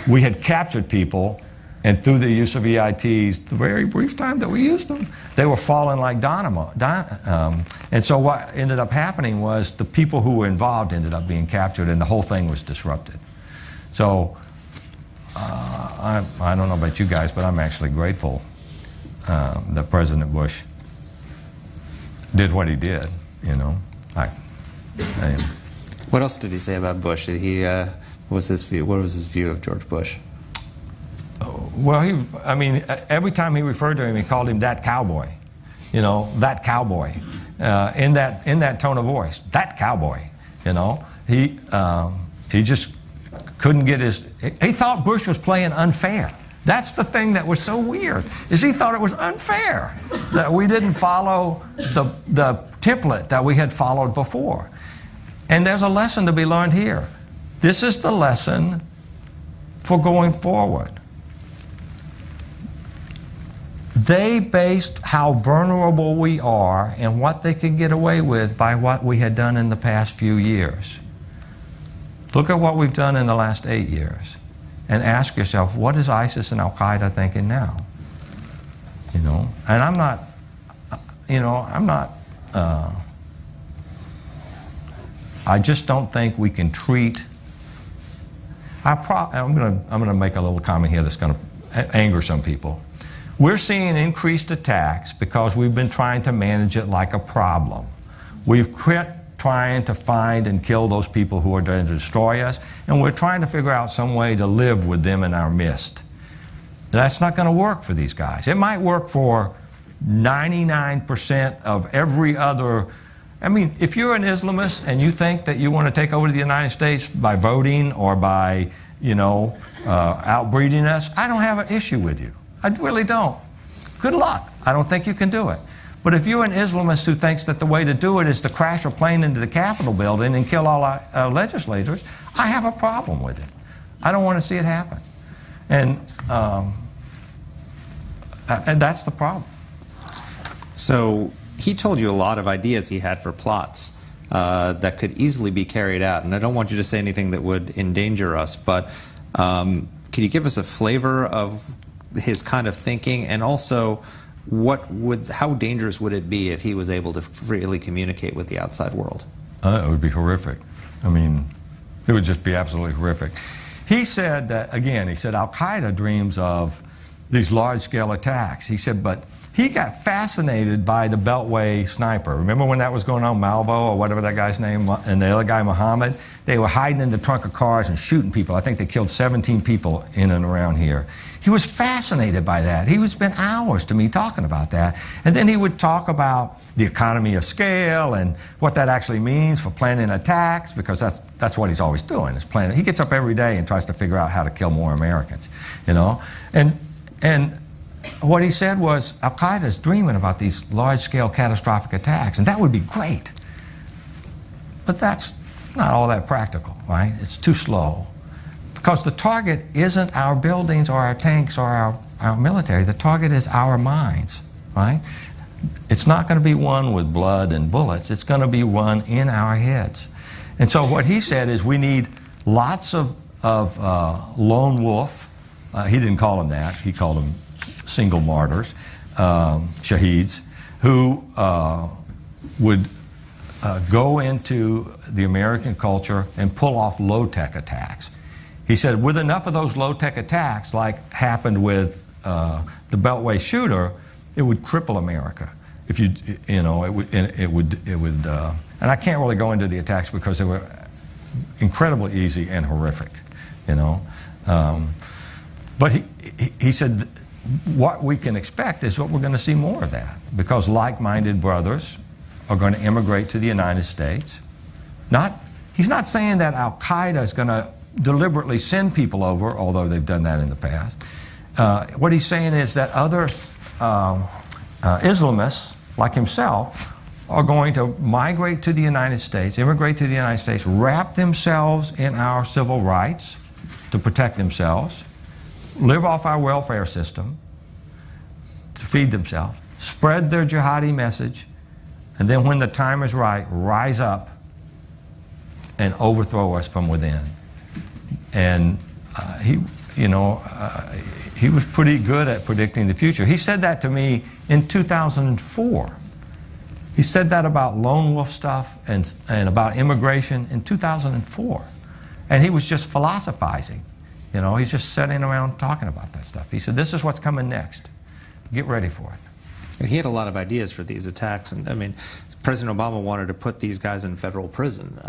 we had captured people, and through the use of EITs, the very brief time that we used them, they were falling like dynamite. And so what ended up happening was the people who were involved ended up being captured, and the whole thing was disrupted. So I don't know about you guys, but I'm actually grateful that President Bush did what he did. You know, I am. What else did he say about Bush? Did he? What was his view? What was his view of George Bush? Well, I mean, every time he referred to him, he called him that cowboy. You know, that cowboy. In that tone of voice, that cowboy. You know, he just couldn't get his. He thought Bush was playing unfair. That's the thing that was so weird, is he thought it was unfair that we didn't follow the template that we had followed before. And there's a lesson to be learned here. This is the lesson for going forward. They based how vulnerable we are and what they could get away with by what we had done in the past few years. Look at what we've done in the last 8 years. And ask yourself, what is ISIS and Al-Qaeda thinking now? You know, and I'm not, I just don't think we can treat, I'm gonna make a little comment here that's gonna anger some people. We're seeing increased attacks because we've been trying to manage it like a problem. We've quit trying to find and kill those people who are trying to destroy us, and we're trying to figure out some way to live with them in our midst. That's not going to work for these guys. It might work for 99% of every other. I mean, if you're an Islamist and you think that you want to take over the United States by voting or by, outbreeding us, I don't have an issue with you. I really don't. Good luck. I don't think you can do it. But if you're an Islamist who thinks that the way to do it is to crash a plane into the Capitol building and kill all our legislators, I have a problem with it. I don't want to see it happen. And that's the problem. So he told you a lot of ideas he had for plots that could easily be carried out. And I don't want you to say anything that would endanger us, but can you give us a flavor of his kind of thinking, and also how dangerous would it be if he was able to freely communicate with the outside world? It would be horrific. I mean, it would just be absolutely horrific. He said that, again, he said Al-Qaeda dreams of these large-scale attacks. He said, but he got fascinated by the Beltway sniper. Remember when that was going on, Malvo, or whatever that guy's name, and the other guy, Mohammed? They were hiding in the trunk of cars and shooting people. I think they killed 17 people in and around here. He was fascinated by that. He would spend hours to me talking about that. And then he would talk about the economy of scale and what that actually means for planning attacks, because that's what he's always doing, is planning. He gets up every day and tries to figure out how to kill more Americans, And what he said was, Al-Qaeda's dreaming about these large-scale catastrophic attacks, and that would be great. But that's not all that practical, right? It's too slow. Because the target isn't our buildings or our tanks or our military. The target is our minds, right? It's not going to be one with blood and bullets. It's going to be one in our heads. And so what he said is we need lots of lone wolf. He didn't call them that. He called them single martyrs, shaheeds, who would go into the American culture and pull off low-tech attacks. He said, with enough of those low-tech attacks, like happened with the Beltway shooter, it would cripple America. If it would, and I can't really go into the attacks because they were incredibly easy and horrific, But he said, what we can expect is what we're going to see more of that, because like-minded brothers are going to immigrate to the United States. He's not saying that Al-Qaeda is going to deliberately send people over, although they've done that in the past. What he's saying is that other Islamists, like himself, are going to migrate to the United States, immigrate to the United States, wrap themselves in our civil rights to protect themselves, live off our welfare system to feed themselves, spread their jihadi message, and then when the time is right, rise up and overthrow us from within. And he was pretty good at predicting the future. He said that to me in 2004. He said that about lone wolf stuff and about immigration in 2004. And he was just philosophizing. You know, he's just sitting around talking about that stuff. He said, this is what's coming next. Get ready for it. He had a lot of ideas for these attacks, and I mean, President Obama wanted to put these guys in federal prison.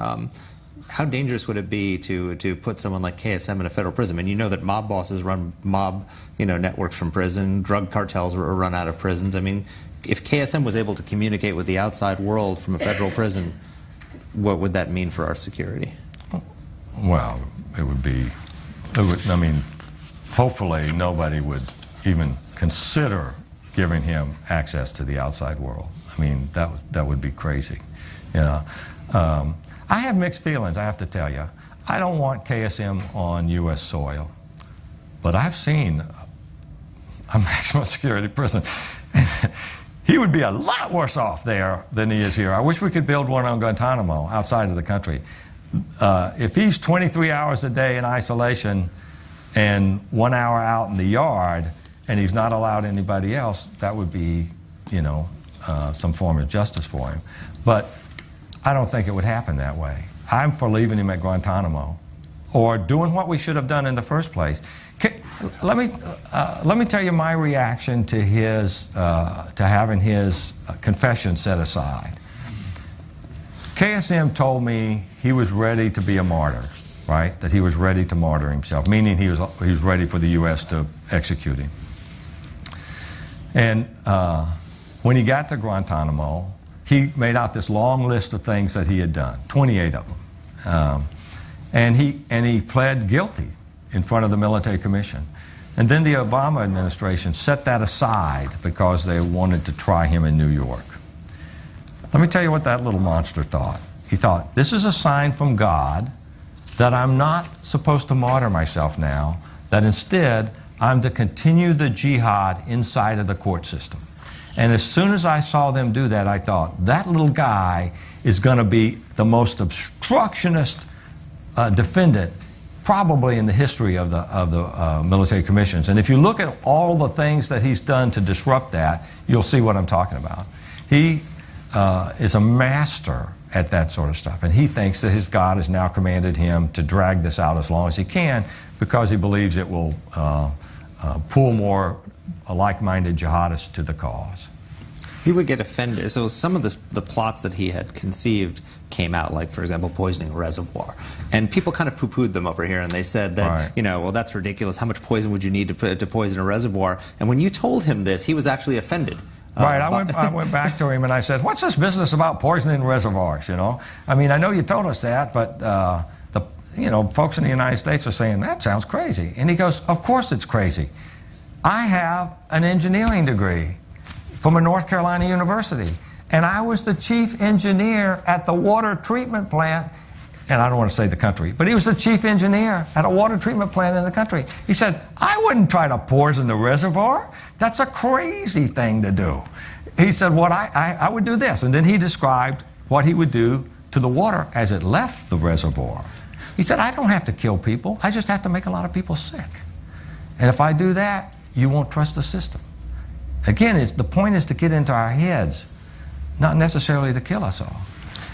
How dangerous would it be to put someone like KSM in a federal prison? I mean, you know that mob bosses run mob, networks from prison, drug cartels are run out of prisons. I mean, if KSM was able to communicate with the outside world from a federal prison, what would that mean for our security? Well, I mean, hopefully nobody would even consider giving him access to the outside world. I mean, that would be crazy. I have mixed feelings, I have to tell you. I don't want KSM on U.S. soil, but I've seen a maximum security prison. He would be a lot worse off there than he is here. I wish we could build one on Guantanamo outside of the country. If he's 23 hours a day in isolation and 1 hour out in the yard and he's not allowed anybody else, that would be, some form of justice for him. But I don't think it would happen that way. I'm for leaving him at Guantanamo or doing what we should have done in the first place. Let me tell you my reaction to having his confession set aside. KSM told me he was ready to be a martyr, right? That he was ready to martyr himself, meaning he was ready for the U.S. to execute him. And when he got to Guantanamo, he made out this long list of things that he had done, 28 of them. And he pled guilty in front of the military commission. And then the Obama administration set that aside because they wanted to try him in New York. Let me tell you what that little monster thought. He thought, this is a sign from God that I'm not supposed to martyr myself now, that instead I'm to continue the jihad inside of the court system. And as soon as I saw them do that, I thought, that little guy is going to be the most obstructionist defendant probably in the history of the military commissions. And if you look at all the things that he's done to disrupt that, you'll see what I'm talking about. He is a master at that sort of stuff. And he thinks that his God has now commanded him to drag this out as long as he can because he believes it will pull more like-minded jihadists to the cause. He would get offended. So some of the plots that he had conceived came out, like, for example, poisoning a reservoir. And people kind of pooh-poohed them over here, and they said that, right, well, that's ridiculous. How much poison would you need to poison a reservoir? And when you told him this, he was actually offended. Right, I went back to him and I said, what's this business about poisoning reservoirs, I mean, I know you told us that, but folks in the United States are saying, that sounds crazy. And he goes, of course it's crazy. I have an engineering degree from a North Carolina university, and I was the chief engineer at the water treatment plant, and I don't want to say the country, but he was the chief engineer at a water treatment plant in the country. He said, I wouldn't try to poison the reservoir. That's a crazy thing to do. He said, I would do this. And then he described what he would do to the water as it left the reservoir. He said, I don't have to kill people. I just have to make a lot of people sick. And if I do that, you won't trust the system. Again, the point is to get into our heads, not necessarily to kill us all.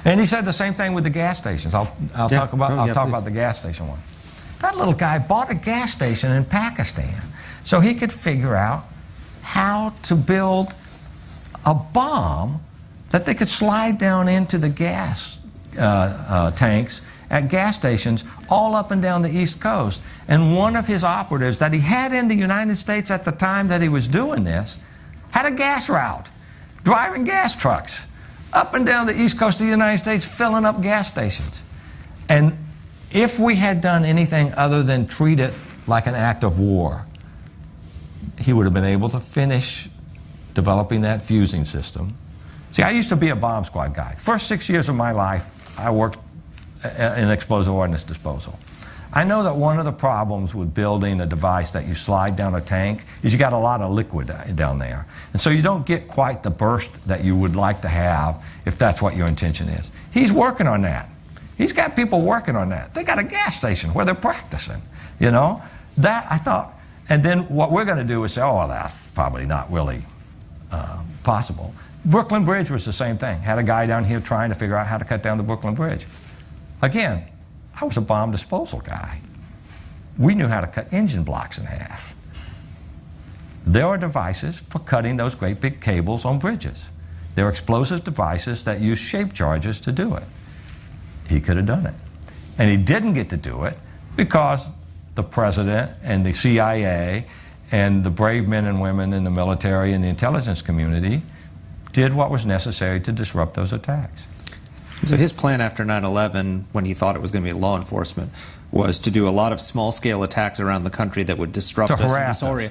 And he said the same thing with the gas stations. I'll talk about the gas station one. That little guy bought a gas station in Pakistan so he could figure out how to build a bomb that they could slide down into the gas tanks at gas stations all up and down the East Coast. And one of his operatives that he had in the United States at the time that he was doing this had a gas route, driving gas trucks up and down the East Coast of the United States, filling up gas stations. And if we had done anything other than treat it like an act of war, he would have been able to finish developing that fusing system. See, I used to be a bomb squad guy. First 6 years of my life, I worked in explosive ordnance disposal. I know that one of the problems with building a device that you slide down a tank is you got a lot of liquid down there. And so you don't get quite the burst that you would like to have if that's what your intention is. He's working on that. He's got people working on that. They got a gas station where they're practicing, That, I thought, and then what we're going to do is say, oh, well, that's probably not really possible. Brooklyn Bridge was the same thing. Had a guy down here trying to figure out how to cut down the Brooklyn Bridge. Again, I was a bomb disposal guy. we knew how to cut engine blocks in half. There are devices for cutting those great big cables on bridges. There are explosive devices that use shape charges to do it. He could have done it. And he didn't get to do it because the president and the CIA and the brave men and women in the military and the intelligence community did what was necessary to disrupt those attacks. So his plan after 9/11, when he thought it was going to be law enforcement, was to do a lot of small-scale attacks around the country that would disrupt us and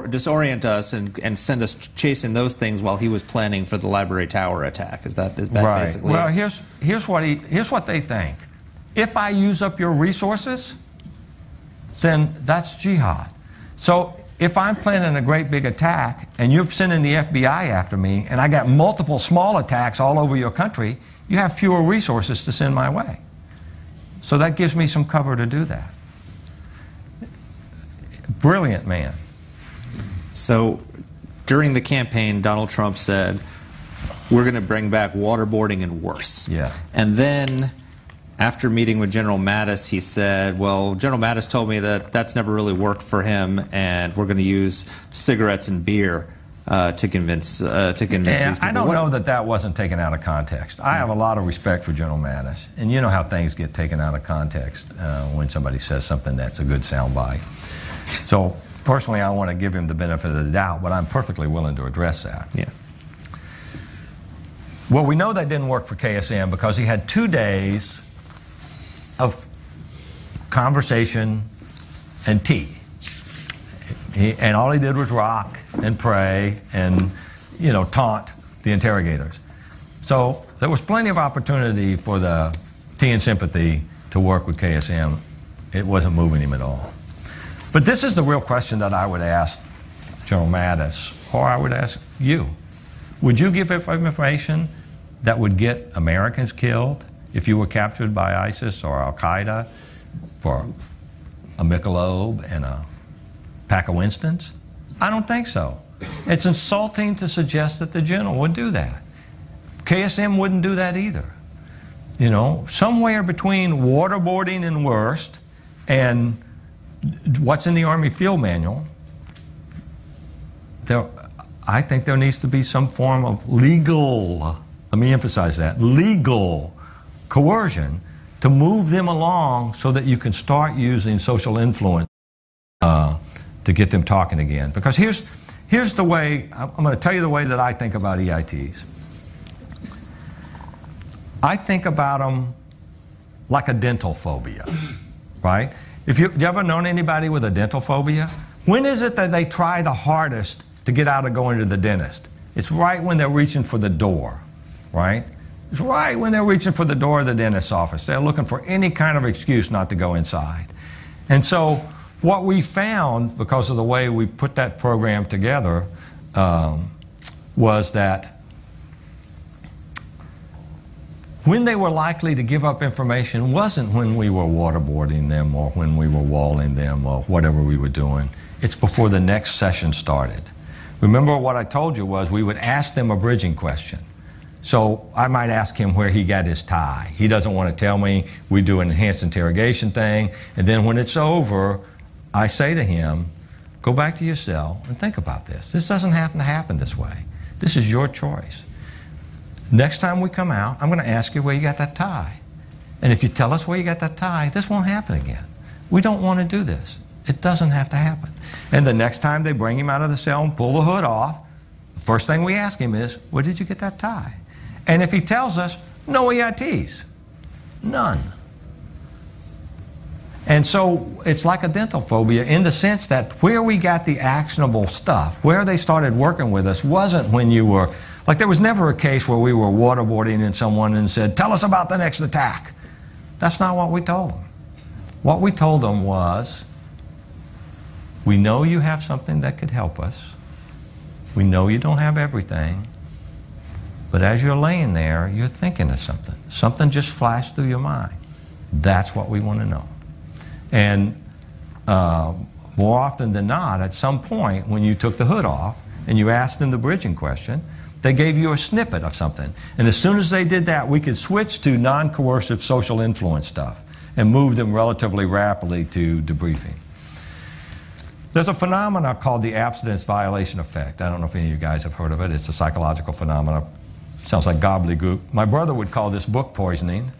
disorient us and send us chasing those things while he was planning for the Library Tower attack. Is that right. basically Well, it? here's what they think. If I use up your resources, then that's jihad. So if I'm planning a great big attack and you're sending the FBI after me and I got multiple small attacks all over your country, you have fewer resources to send my way. So that gives me some cover to do that. Brilliant man. So during the campaign, Donald Trump said, we're going to bring back waterboarding and worse. Yeah. And then after meeting with General Mattis, he said, well, General Mattis told me that that's never really worked for him, and we're going to use cigarettes and beer to convince these people. I don't know that that wasn't taken out of context. I have a lot of respect for General Mattis, and you know how things get taken out of context when somebody says something that's a good soundbite. So personally, I want to give him the benefit of the doubt, but I'm perfectly willing to address that. Yeah. Well, we know that didn't work for KSM because he had 2 days of conversation and tea. And all he did was rock and pray and, you know, taunt the interrogators. So there was plenty of opportunity for the tea and sympathy to work with KSM. It wasn't moving him at all. But this is the real question that I would ask General Mattis, or I would ask you. Would you give information that would get Americans killed if you were captured by ISIS or Al-Qaeda for a Michelob and a pack of Winstons? I don't think so. It's insulting to suggest that the general would do that. KSM wouldn't do that either. You know, somewhere between waterboarding and worst and what's in the Army Field Manual, I think there needs to be some form of legal, let me emphasize that, legal coercion to move them along so that you can start using social influence to get them talking again. Because here's the way, I'm going to tell you the way that I think about EITs. I think about them like a dental phobia, right? If you ever known anybody with a dental phobia, when is it that they try the hardest to get out of going to the dentist? It's right when they're reaching for the door, right? It's right when they're reaching for the door of the dentist's office. They're looking for any kind of excuse not to go inside. And so what we found, because of the way we put that program together, was that when they were likely to give up information wasn't when we were waterboarding them or when we were walling them or whatever we were doing. It's before the next session started. Remember what I told you was we would ask them a bridging question. So I might ask him where he got his tie. He doesn't want to tell me. We do an enhanced interrogation thing. And then when it's over, I say to him, go back to your cell and think about this. This doesn't have to happen this way. This is your choice. Next time we come out, I'm going to ask you where you got that tie. And if you tell us where you got that tie, this won't happen again. We don't want to do this. It doesn't have to happen. And the next time they bring him out of the cell and pull the hood off, the first thing we ask him is, where did you get that tie? And if he tells us, no EITs. None. And so it's like a dental phobia in the sense that where we got the actionable stuff, where they started working with us wasn't when you were, like there was never a case where we were waterboarding in someone and said, tell us about the next attack. That's not what we told them. What we told them was, we know you have something that could help us. We know you don't have everything. But as you're laying there, you're thinking of something. Something just flashed through your mind. That's what we want to know. And more often than not, at some point when you took the hood off and you asked them the bridging question, they gave you a snippet of something. And as soon as they did that, we could switch to non-coercive social influence stuff and move them relatively rapidly to debriefing. There's a phenomenon called the abstinence violation effect. I don't know if any of you guys have heard of it. It's a psychological phenomenon. Sounds like gobbledygook. My brother would call this book poisoning.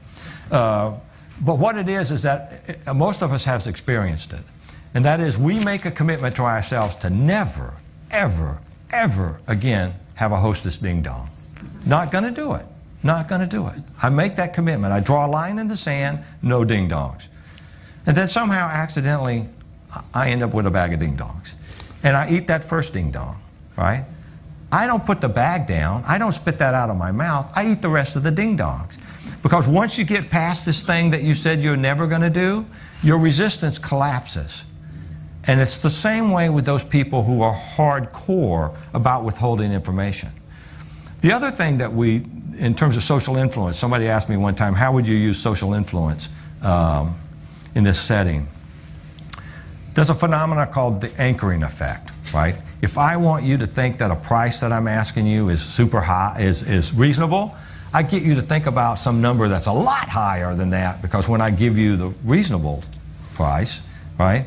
But what it is that most of us have experienced it. And that is, we make a commitment to ourselves to never, ever, ever again have a hostess ding-dong. Not going to do it. Not going to do it. I make that commitment. I draw a line in the sand, no ding-dongs. And then somehow, accidentally, I end up with a bag of ding-dongs. And I eat that first ding-dong, right? I don't put the bag down. I don't spit that out of my mouth. I eat the rest of the ding-dongs. Because once you get past this thing that you said you're never going to do, your resistance collapses. And it's the same way with those people who are hardcore about withholding information. The other thing that we, in terms of social influence, somebody asked me one time, how would you use social influence in this setting? There's a phenomenon called the anchoring effect, right? If I want you to think that a price that I'm asking you is super high, is reasonable, I get you to think about some number that's a lot higher than that, because when I give you the reasonable price, right,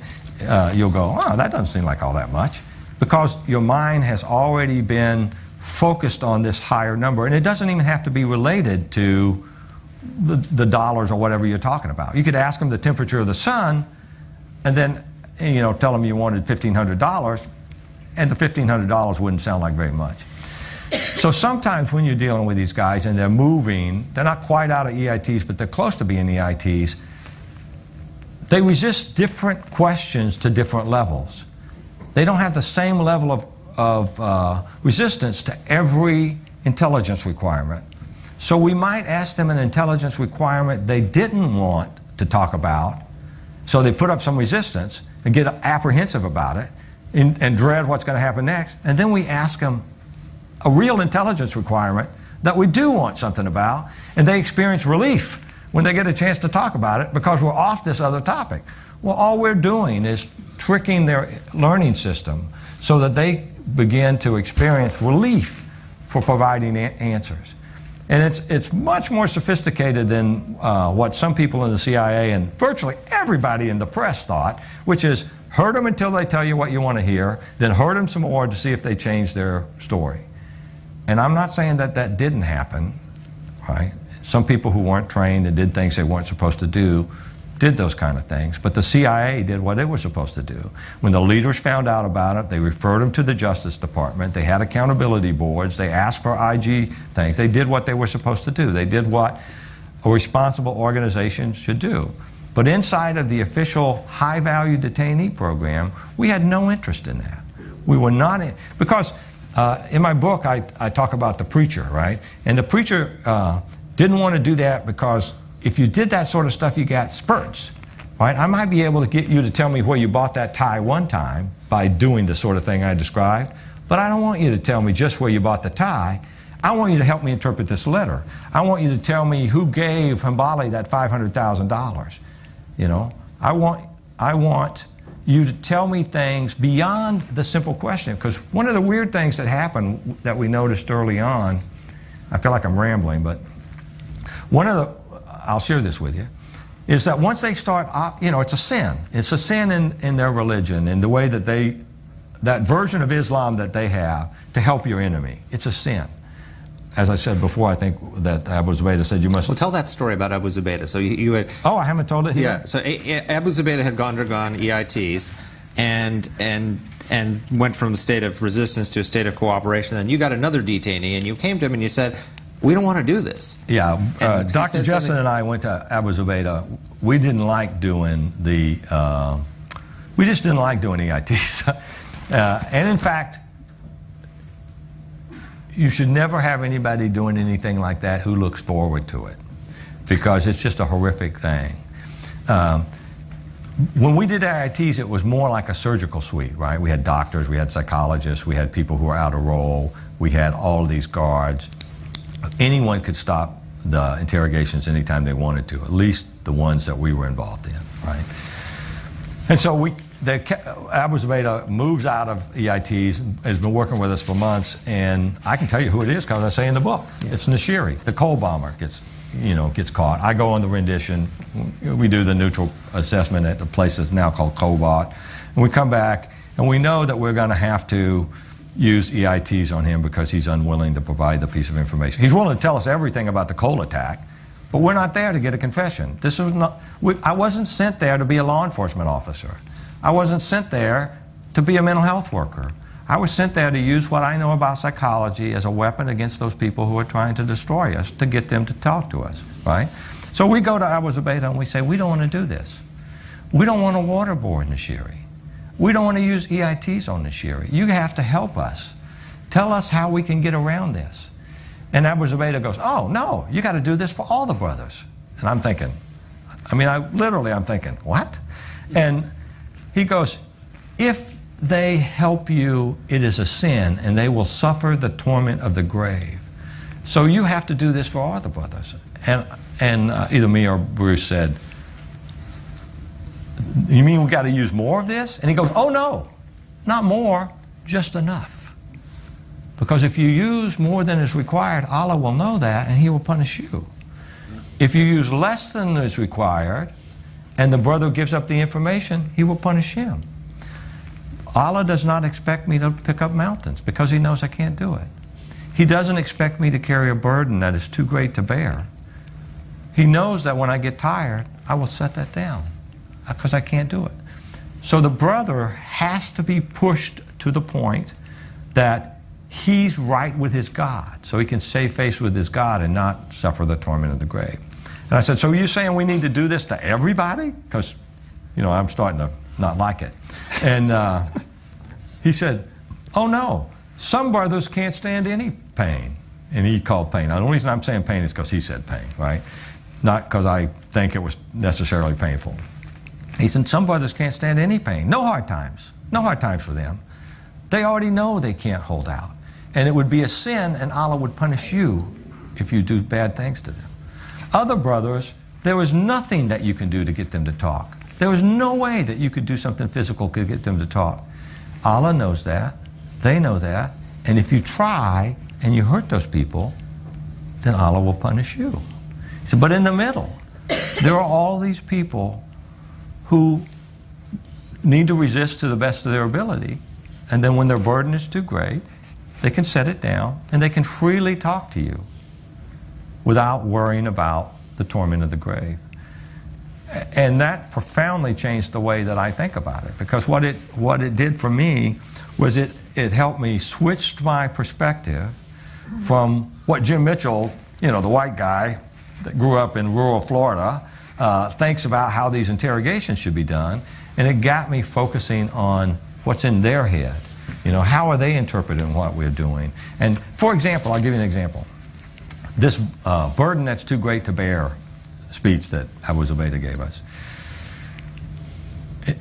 you'll go, oh, that doesn't seem like all that much, because your mind has already been focused on this higher number, and it doesn't even have to be related to the dollars or whatever you're talking about. You could ask them the temperature of the sun, and then tell them you wanted $1,500, and the $1,500 wouldn't sound like very much. So sometimes when you're dealing with these guys and they're moving, they're not quite out of EITs, but they're close to being EITs, they resist different questions to different levels. They don't have the same level of resistance to every intelligence requirement. So we might ask them an intelligence requirement they didn't want to talk about, so they put up some resistance and get apprehensive about it and dread what's going to happen next. And then we ask them a real intelligence requirement that we do want something about, and they experience relief when they get a chance to talk about it because we're off this other topic. Well, all we're doing is tricking their learning system so that they begin to experience relief for providing answers. And it's much more sophisticated than what some people in the CIA and virtually everybody in the press thought, which is hurt them until they tell you what you want to hear, then hurt them some more to see if they change their story. And I'm not saying that that didn't happen, right? Some people who weren't trained and did things they weren't supposed to do did those kind of things. But the CIA did what it was supposed to do. When the leaders found out about it, they referred them to the Justice Department. They had accountability boards. They asked for IG things. They did what they were supposed to do. They did what a responsible organization should do. But inside of the official high-value detainee program, we had no interest in that. We were not in, because in my book, I talk about the preacher, right? And the preacher didn't want to do that because if you did that sort of stuff, you got spurts, right? I might be able to get you to tell me where you bought that tie one time by doing the sort of thing I described, but I don't want you to tell me just where you bought the tie. I want you to help me interpret this letter. I want you to tell me who gave Hambali that $500,000. You know, I want you to tell me things beyond the simple question, because one of the weird things that happened that we noticed early on, I feel like I'm rambling, but one of the, I'll share this with you, is that once they start, it's a sin. It's a sin in their religion, in the way that that version of Islam that they have to help your enemy. It's a sin. As I said before, I think that Abu Zubaydah said you must... Well, tell that story about Abu Zubaydah. So you had... Oh, I haven't told it here? Yeah, so Abu Zubaydah had undergone EITs and went from a state of resistance to a state of cooperation. Then you got another detainee, and you came to him and you said, we don't want to do this. Yeah, Dr. Justin and I went to Abu Zubaydah. We didn't like doing the... we just didn't like doing EITs. And in fact, you should never have anybody doing anything like that who looks forward to it, because it's just a horrific thing. When we did IITs, it was more like a surgical suite, right? We had doctors, we had psychologists, we had people who were out of role, we had all of these guards. Anyone could stop the interrogations anytime they wanted to, at least the ones that we were involved in, right? And so Abu Zubaydah moves out of EITs, has been working with us for months, and I can tell you who it is because I say in the book. Yeah. It's Nashiri, the coal bomber, gets caught. I go on the rendition. We do the neutral assessment at the place that's now called Cobot, and we come back, And we know that we're going to have to use EITs on him because he's unwilling to provide the piece of information. He's willing to tell us everything about the Cole attack, but we're not there to get a confession. This was not, I wasn't sent there to be a law enforcement officer. I wasn't sent there to be a mental health worker. I was sent there to use what I know about psychology as a weapon against those people who are trying to destroy us, to get them to talk to us, right? So we go to Abu Zubaydah and we say, we don't want to do this. We don't want to waterboard Nashiri. We don't want to use EITs on Nashiri. You have to help us. Tell us how we can get around this. And Abu Zubaydah goes, oh, no, you got to do this for all the brothers. And I'm thinking, I'm thinking, what? And he goes, if they help you, it is a sin, and they will suffer the torment of the grave. So you have to do this for all the brothers. And either me or Bruce said, you mean we got to use more of this? And he goes, oh no, not more, just enough. Because if you use more than is required, Allah will know that and He will punish you. If you use less than is required and the brother gives up the information, He will punish him. Allah does not expect me to pick up mountains because He knows I can't do it. He doesn't expect me to carry a burden that is too great to bear. He knows that when I get tired, I will set that down because I can't do it. So the brother has to be pushed to the point that he's right with his God, so he can save face with his God and not suffer the torment of the grave. And I said, so are you saying we need to do this to everybody? Because, I'm starting to not like it. And he said, oh no, some brothers can't stand any pain. And he called pain. Now, the only reason I'm saying pain is because he said pain, right? Not because I think it was necessarily painful. He said, some brothers can't stand any pain. No hard times. No hard times for them. They already know they can't hold out. And it would be a sin, and Allah would punish you if you do bad things to them. Other brothers, there was nothing that you can do to get them to talk. There was no way that you could do something physical to get them to talk. Allah knows that. They know that. And if you try and you hurt those people, then Allah will punish you. He said, but in the middle, there are all these people who need to resist to the best of their ability, and then when their burden is too great, they can set it down and they can freely talk to you without worrying about the torment of the grave. And that profoundly changed the way that I think about it, because what it did for me was it helped me switch my perspective from what Jim Mitchell, the white guy that grew up in rural Florida, thinks about how these interrogations should be done, and it got me focusing on what's in their head. How are they interpreting what we're doing? And for example, I'll give you an example. This burden that's too great to bear speech that Abu Zubaydah gave us.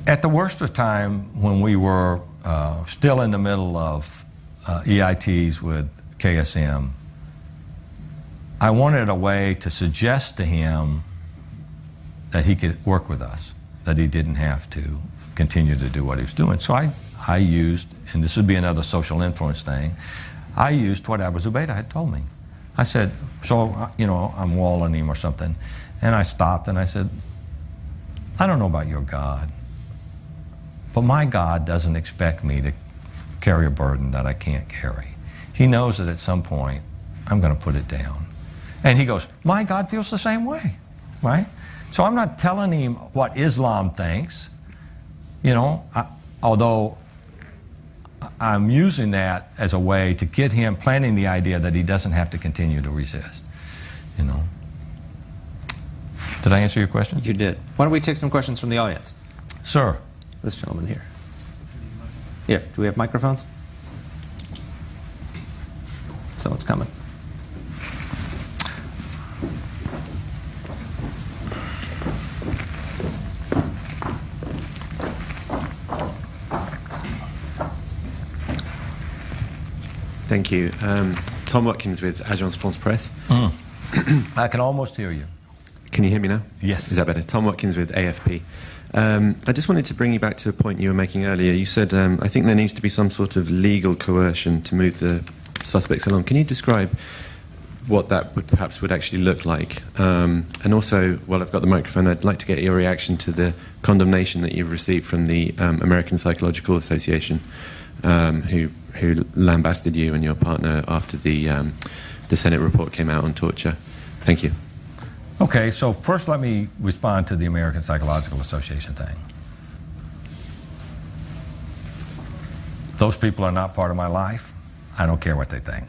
At the worst of time, when we were still in the middle of EITs with KSM, I wanted a way to suggest to him that he could work with us, that he didn't have to continue to do what he was doing. So I used, and this would be another social influence thing, I used what Abu Zubaydah had told me. I said, I'm walling him or something, and I stopped and I said, I don't know about your God, but my God doesn't expect me to carry a burden that I can't carry. He knows that at some point I'm going to put it down. And he goes, my God feels the same way, right? So I'm not telling him what Islam thinks, although I'm using that as a way to get him planting the idea that he doesn't have to continue to resist, Did I answer your question? You did. Why don't we take some questions from the audience? Sir. This gentleman here. Yeah, do we have microphones? Someone's coming. Thank you. Tom Watkins with Agence France Presse. I can almost hear you. Can you hear me now? Yes. Is that better? Tom Watkins with AFP. I just wanted to bring you back to a point you were making earlier. You said, I think there needs to be some sort of legal coercion to move the suspects along. Can you describe what that would actually look like. And also, while I've got the microphone, I'd like to get your reaction to the condemnation that you've received from the American Psychological Association, who lambasted you and your partner after the Senate report came out on torture. Thank you. Okay, so first let me respond to the American Psychological Association thing. Those people are not part of my life. I don't care what they think.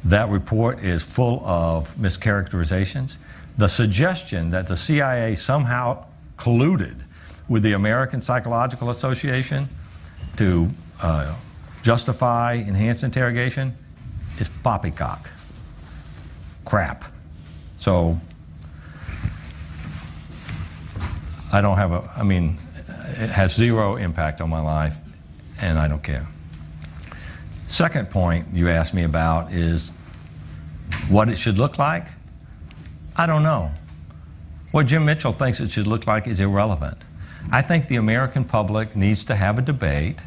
That report is full of mischaracterizations. The suggestion that the CIA somehow colluded with the American Psychological Association to justify enhanced interrogation is poppycock. Crap. So I don't have a, I mean, it has zero impact on my life, and I don't care. Second point you asked me about is what it should look like. I don't know. What Jim Mitchell thinks it should look like is irrelevant. I think the American public needs to have a debate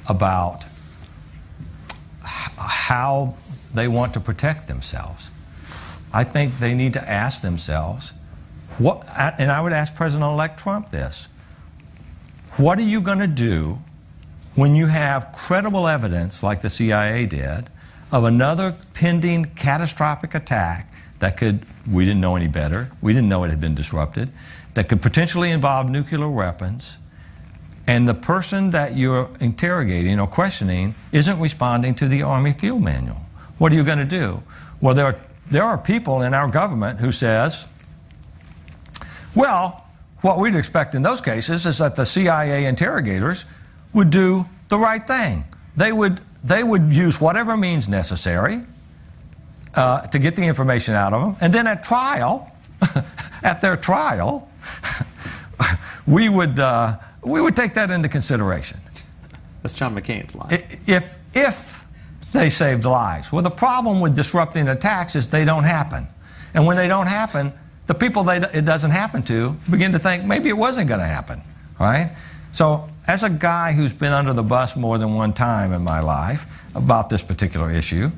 about how they want to protect themselves. I think they need to ask themselves, what, and I would ask President-elect Trump this, what are you going to do when you have credible evidence, like the CIA did, of another pending catastrophic attack that could, we didn't know any better, we didn't know it had been disrupted, that could potentially involve nuclear weapons, and the person that you're interrogating or questioning isn't responding to the Army Field Manual? What are you going to do? Well, there are people in our government who says, well, what we'd expect in those cases is that the CIA interrogators would do the right thing. They would use whatever means necessary to get the information out of them, and then at trial, at their trial, we would take that into consideration. That's John McCain's line. If they saved lives. Well, the problem with disrupting attacks is they don't happen. And when they don't happen, the people it doesn't happen to begin to think maybe it wasn't going to happen, right? So as a guy who's been under the bus more than one time in my life about this particular issue,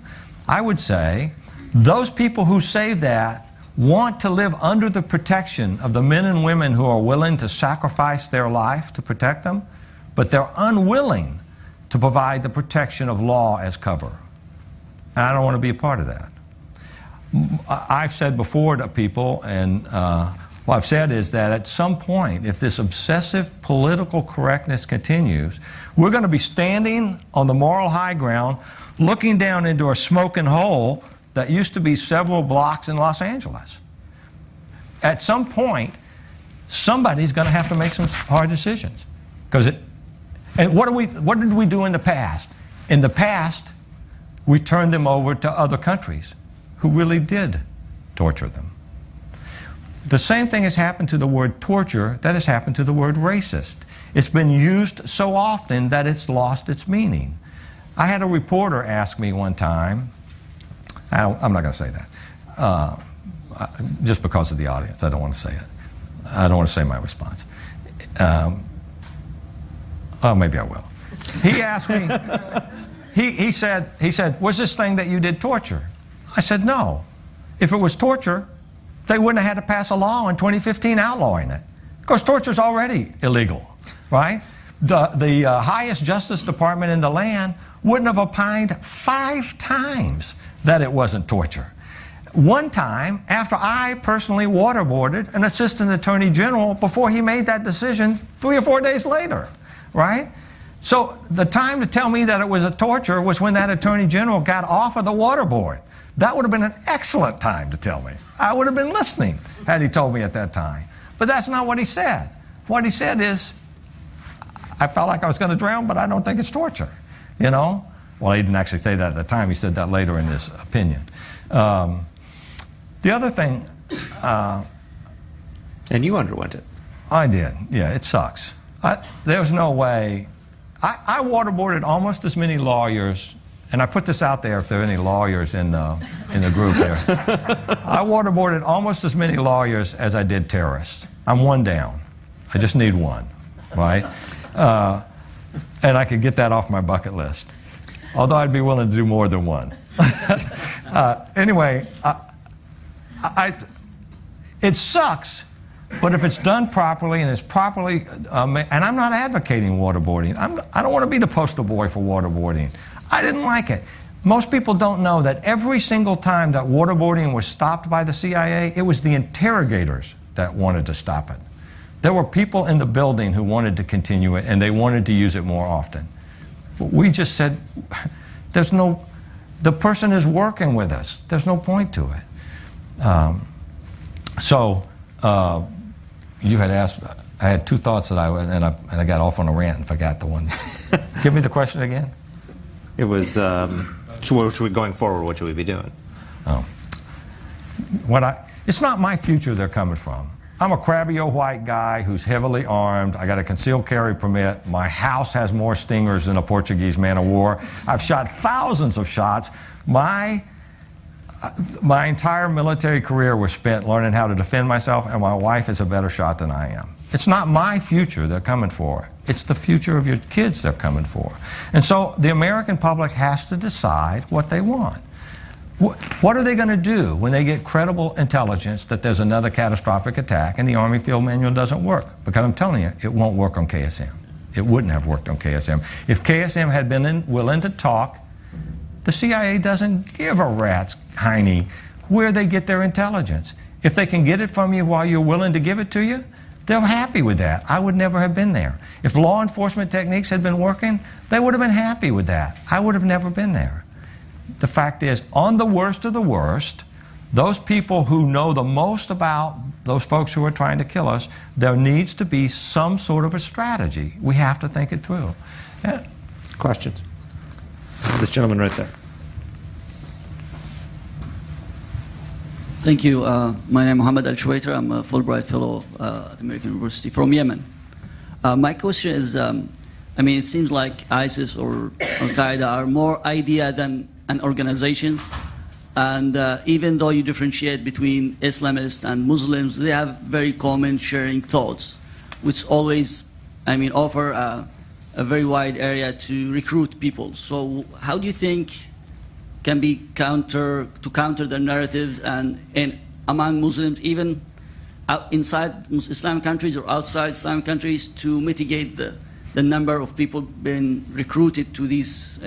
I would say those people who say that want to live under the protection of the men and women who are willing to sacrifice their life to protect them, but they're unwilling to provide the protection of law as cover. And I don't want to be a part of that. I've said before to people, and what I've said is that at some point, if this obsessive political correctness continues, we're going to be standing on the moral high ground, looking down into a smoking hole that used to be several blocks in Los Angeles. At some point, somebody's going to have to make some hard decisions. And what did we do in the past? In the past, we turned them over to other countries who really did torture them. The same thing has happened to the word torture that has happened to the word racist. It's been used so often that it's lost its meaning. I had a reporter ask me one time, I'm not going to say that, just because of the audience. I don't want to say it. I don't want to say my response. Oh, maybe I will. He asked me, he said, was this thing that you did torture? I said, no. If it was torture, they wouldn't have had to pass a law in 2015 outlawing it. Because torture is already illegal, right? The highest justice department in the land wouldn't have opined 5 times that it wasn't torture. One time, after I personally waterboarded an assistant attorney general before he made that decision 3 or 4 days later, right? So the time to tell me that it was a torture was when that attorney general got off of the waterboard. That would have been an excellent time to tell me. I would have been listening had he told me at that time. But that's not what he said. What he said is, I felt like I was going to drown, but I don't think it's torture. You know? Well, he didn't actually say that at the time. He said that later in his opinion. The other thing... and you underwent it. I did. Yeah, it sucks. There's no way... I waterboarded almost as many lawyers, and I put this out there if there are any lawyers in the group there. I waterboarded almost as many lawyers as I did terrorists. I'm one down. I just need one, right? And I could get that off my bucket list. Although I'd be willing to do more than one, Anyway, it sucks, but if it's done properly and it's properly, and I'm not advocating waterboarding. I don't want to be the poster boy for waterboarding. I didn't like it. Most people don't know that every single time that waterboarding was stopped by the CIA, it was the interrogators that wanted to stop it. There were people in the building who wanted to continue it, and they wanted to use it more often. But we just said, the person is working with us. There's no point to it. You had asked, I had two thoughts that and I got off on a rant and forgot the one. Give me the question again. It was, going forward, what should we be doing? Oh. It's not my future they're coming from. I'm a crabby old white guy who's heavily armed. I got a concealed carry permit. My house has more stingers than a Portuguese man of war. I've shot thousands of shots. My entire military career was spent learning how to defend myself, and my wife is a better shot than I am. It's not my future they're coming for. It's the future of your kids they're coming for. And so the American public has to decide what they want. What are they going to do when they get credible intelligence that there's another catastrophic attack and the Army Field Manual doesn't work? Because I'm telling you, it won't work on KSM. It wouldn't have worked on KSM. If KSM had been willing to talk, the CIA doesn't give a rat's hiney where they get their intelligence. If they can get it from you while you're willing to give it to you, they're happy with that. I would never have been there. If law enforcement techniques had been working, they would have been happy with that. I would have never been there. The fact is, on the worst of the worst, those people who know the most about those folks who are trying to kill us, there needs to be some sort of a strategy. We have to think it through. Yeah. Questions? This gentleman right there. Thank you. My name is Mohammed Al-Shuwaiter. I'm a Fulbright Fellow at American University from Yemen. My question is, it seems like ISIS or Al-Qaeda are more idea than an organizations. And even though you differentiate between Islamists and Muslims, they have very common sharing thoughts, which always, offer a very wide area to recruit people. So how do you think can be counter their narratives and among Muslims, even inside Islamic countries or outside Islamic countries, to mitigate the number of people being recruited to these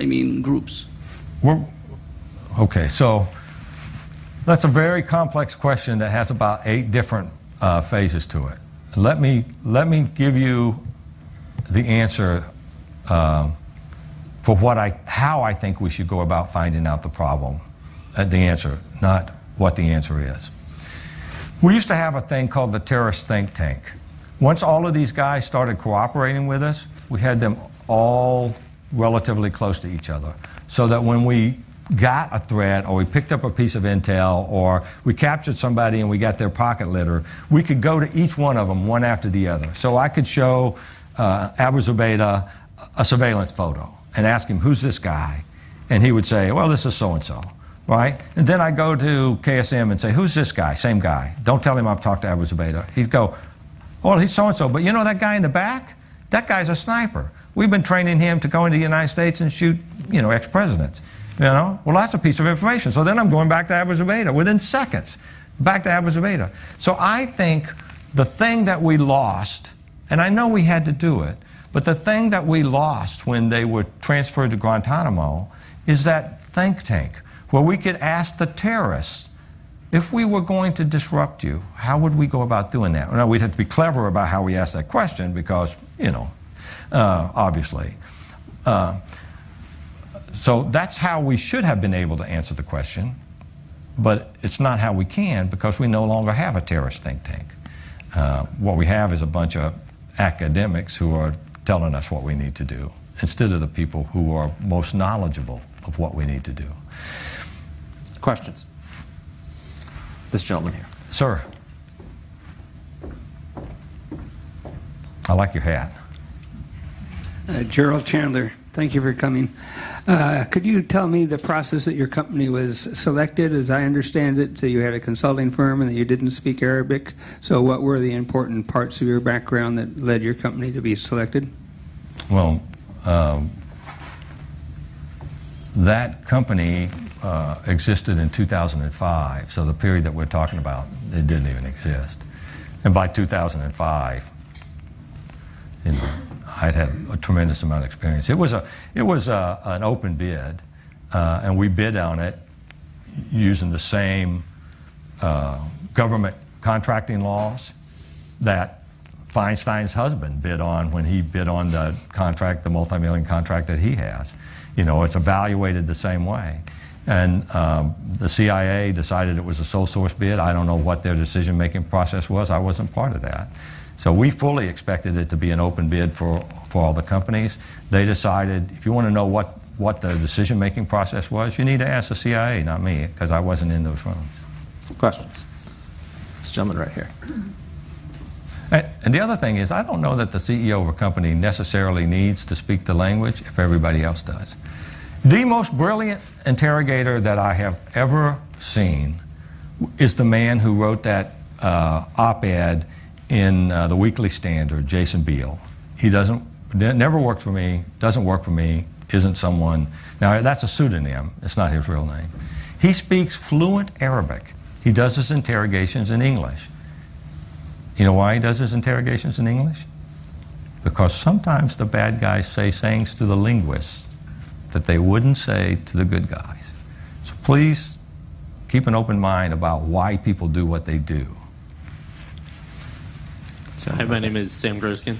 groups? Okay, so that's a very complex question that has about 8 different phases to it. Let me give you the answer for how I think we should go about finding out the problem, the answer, not what the answer is. We used to have a thing called the terrorist think tank. Once all of these guys started cooperating with us, we had them all relatively close to each other, so that when we got a threat, or we picked up a piece of intel, or we captured somebody and we got their pocket litter, we could go to each one of them one after the other. So I could show Abu Zubaydah a surveillance photo and ask him, who's this guy? And he would say, well, this is so-and-so, right? And then I go to KSM and say, who's this guy? Same guy. Don't tell him I've talked to Abu Zubaydah. He'd go, oh, he's so-and-so, but you know that guy in the back? That guy's a sniper. We've been training him to go into the United States and shoot, ex-presidents. Well, that's a piece of information. So then I'm going back to Abu Zubaydah within seconds, back to Abu Zubaydah. So I think the thing that we lost, and I know we had to do it, but the thing that we lost when they were transferred to Guantanamo is that think tank, where we could ask the terrorists, if we were going to disrupt you, how would we go about doing that? Now, we'd have to be clever about how we ask that question because, obviously. So that's how we should have been able to answer the question, but it's not how we can because we no longer have a terrorist think tank. What we have is a bunch of academics who are telling us what we need to do instead of the people who are most knowledgeable of what we need to do. Questions? This gentleman here. Sir. I like your hat. Gerald Chandler, thank you for coming. Could you tell me the process that your company was selected? As I understand it, so you had a consulting firm and that you didn't speak Arabic. So what were the important parts of your background that led your company to be selected? Well, that company existed in 2005, so the period that we're talking about, it didn't even exist. And by 2005, I'd had a tremendous amount of experience. It was an open bid, and we bid on it using the same government contracting laws that Feinstein's husband bid on when he bid on the contract, the multi-million contract that he has. You know, it's evaluated the same way. And the CIA decided it was a sole source bid. I don't know what their decision-making process was. I wasn't part of that. So we fully expected it to be an open bid for all the companies. They decided, if you want to know what the decision-making process was, you need to ask the CIA, not me, because I wasn't in those rooms. Questions? This gentleman right here. And the other thing is, I don't know that the CEO of a company necessarily needs to speak the language if everybody else does. The most brilliant interrogator that I have ever seen is the man who wrote that op-ed in the Weekly Standard, Jason Beal. He never worked for me, doesn't work for me, isn't someone. Now, that's a pseudonym. It's not his real name. He speaks fluent Arabic. He does his interrogations in English. You know why he does his interrogations in English? Because sometimes the bad guys say things to the linguists that they wouldn't say to the good guys. So please keep an open mind about why people do what they do. Hi, my name is Sam Groskin.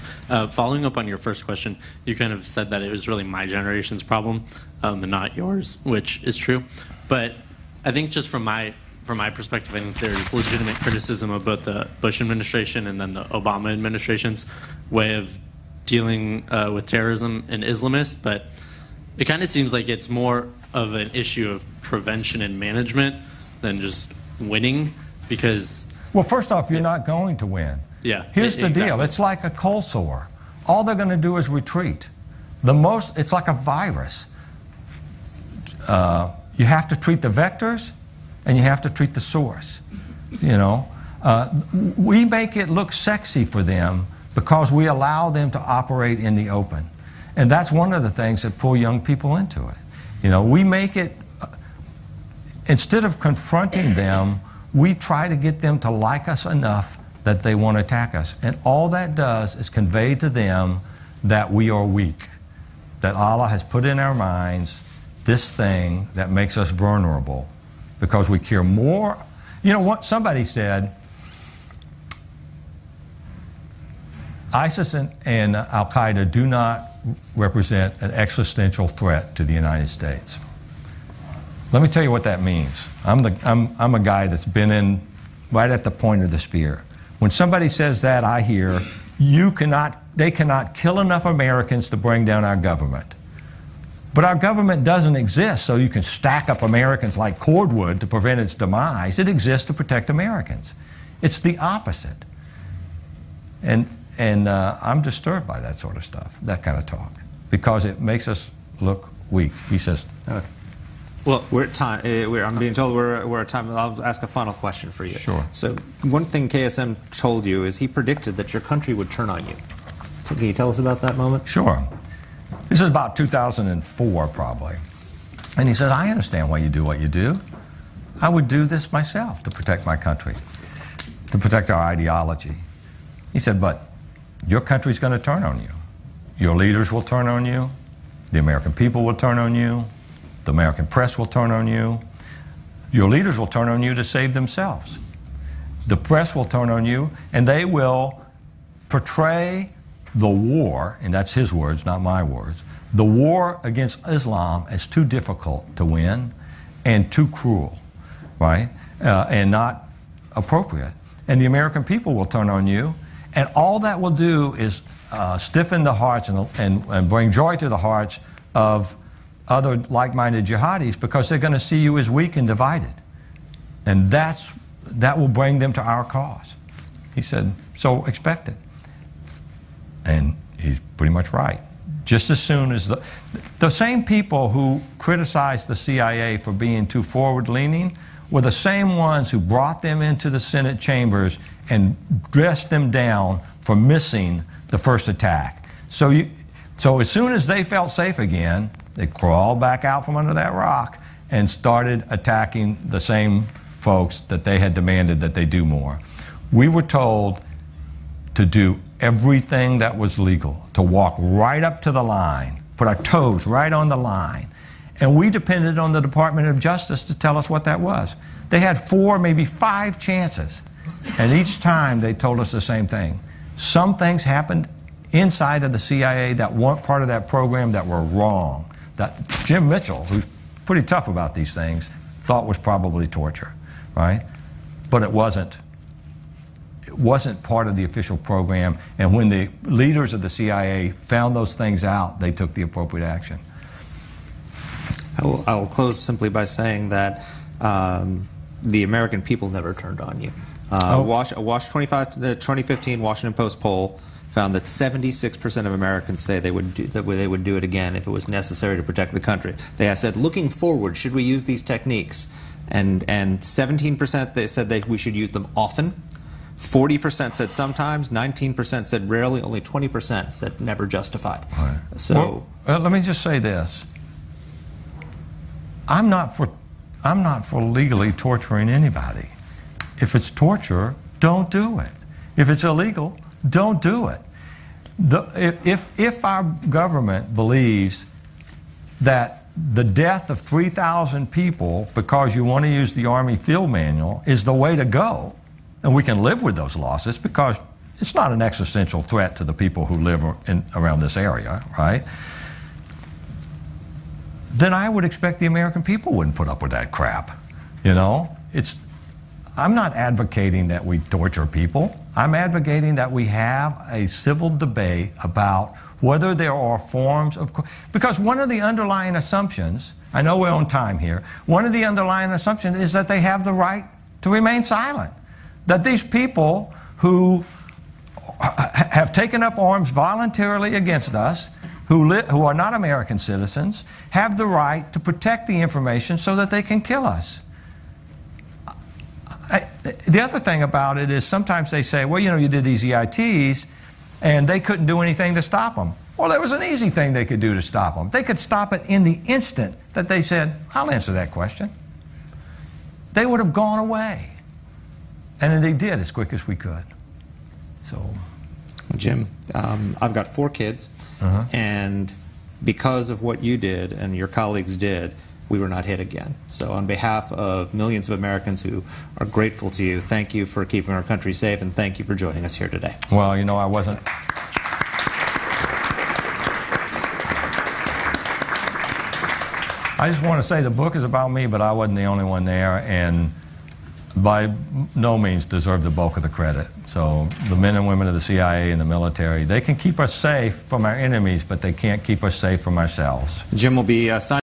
Following up on your first question, you kind of said that it was really my generation's problem and not yours, which is true. But I think just from my perspective, I think there's legitimate criticism of both the Bush administration and then the Obama administration's way of dealing with terrorism and Islamists. But it kind of seems like it's more of an issue of prevention and management than just winning, because... Well, first off, you're not going to win. Yeah. Here's the deal. It's like a cold sore. All they're going to do is retreat. It's like a virus. You have to treat the vectors, and you have to treat the source. You know, we make it look sexy for them because we allow them to operate in the open, and that's one of the things that pull young people into it. You know, we make it instead of confronting them, we try to get them to like us enough that they want to attack us. And all that does is convey to them that we are weak, that Allah has put in our minds this thing that makes us vulnerable because we care more. You know what somebody said, ISIS and Al-Qaeda do not represent an existential threat to the United States. Let me tell you what that means. I'm a guy that's been in right at the point of the spear. When somebody says that, I hear, they cannot kill enough Americans to bring down our government. But our government doesn't exist so you can stack up Americans like cordwood to prevent its demise. It exists to protect Americans. It's the opposite. And I'm disturbed by that sort of stuff, that kind of talk, because it makes us look weak. He says... Well, we're at time. I'm being told we're at time. I'll ask a final question for you. Sure. So one thing KSM told you is he predicted that your country would turn on you. Can you tell us about that moment? Sure. This is about 2004, probably. And he said, I understand why you do what you do. I would do this myself to protect my country, to protect our ideology. He said, but your country's going to turn on you. Your leaders will turn on you. The American people will turn on you. The American press will turn on you. Your leaders will turn on you to save themselves. The press will turn on you, and they will portray the war, and that's his words, not my words, the war against Islam as too difficult to win and too cruel, right? And not appropriate. And the American people will turn on you, and all that will do is stiffen the hearts and bring joy to the hearts of other like-minded jihadis, because they're going to see you as weak and divided. And that will bring them to our cause. He said, so expect it. And he's pretty much right. Just as soon as the same people who criticized the CIA for being too forward-leaning were the same ones who brought them into the Senate chambers and dressed them down for missing the first attack. So as soon as they felt safe again, they crawled back out from under that rock and started attacking the same folks that they had demanded that they do more. We were told to do everything that was legal, to walk right up to the line, put our toes right on the line. And we depended on the Department of Justice to tell us what that was. They had 4, maybe 5 chances. And each time they told us the same thing. Some things happened inside of the CIA that weren't part of that program that were wrong. That Jim Mitchell, who's pretty tough about these things, thought was probably torture, right? But it wasn't. It wasn't part of the official program. And when the leaders of the CIA found those things out, they took the appropriate action. I will close simply by saying that the American people never turned on you. A 2015 Washington Post poll found that 76% of Americans say they would do it again if it was necessary to protect the country. They have said, looking forward, should we use these techniques? And 17% they said we should use them often. 40% said sometimes. 19% said rarely. Only 20% said never justified. Right. So well, let me just say this. I'm not for legally torturing anybody. If it's torture, don't do it. If it's illegal, don't do it. If our government believes that the death of 3,000 people because you want to use the Army field manual is the way to go, and we can live with those losses because it's not an existential threat to the people who live around this area, right? Then I would expect the American people wouldn't put up with that crap. You know, I'm not advocating that we torture people. I'm advocating that we have a civil debate about whether there are forms of, because one of the underlying assumptions, I know we're on time here, one of the underlying assumptions is that they have the right to remain silent. That these people who have taken up arms voluntarily against us, who are not American citizens, have the right to protect the information so that they can kill us. The other thing about it is sometimes they say, well, you know, you did these EITs and they couldn't do anything to stop them. Well, there was an easy thing they could do to stop them. They could stop it in the instant that they said, I'll answer that question. They would have gone away. And they did as quick as we could. So, Jim, I've got 4 kids, and because of what you did and your colleagues did, we were not hit again. So on behalf of millions of Americans who are grateful to you, thank you for keeping our country safe, and thank you for joining us here today. Well, you know, I wasn't... I just want to say the book is about me, but I wasn't the only one there, and by no means deserve the bulk of the credit. So the men and women of the CIA and the military, they can keep us safe from our enemies, but they can't keep us safe from ourselves. Jim will be signing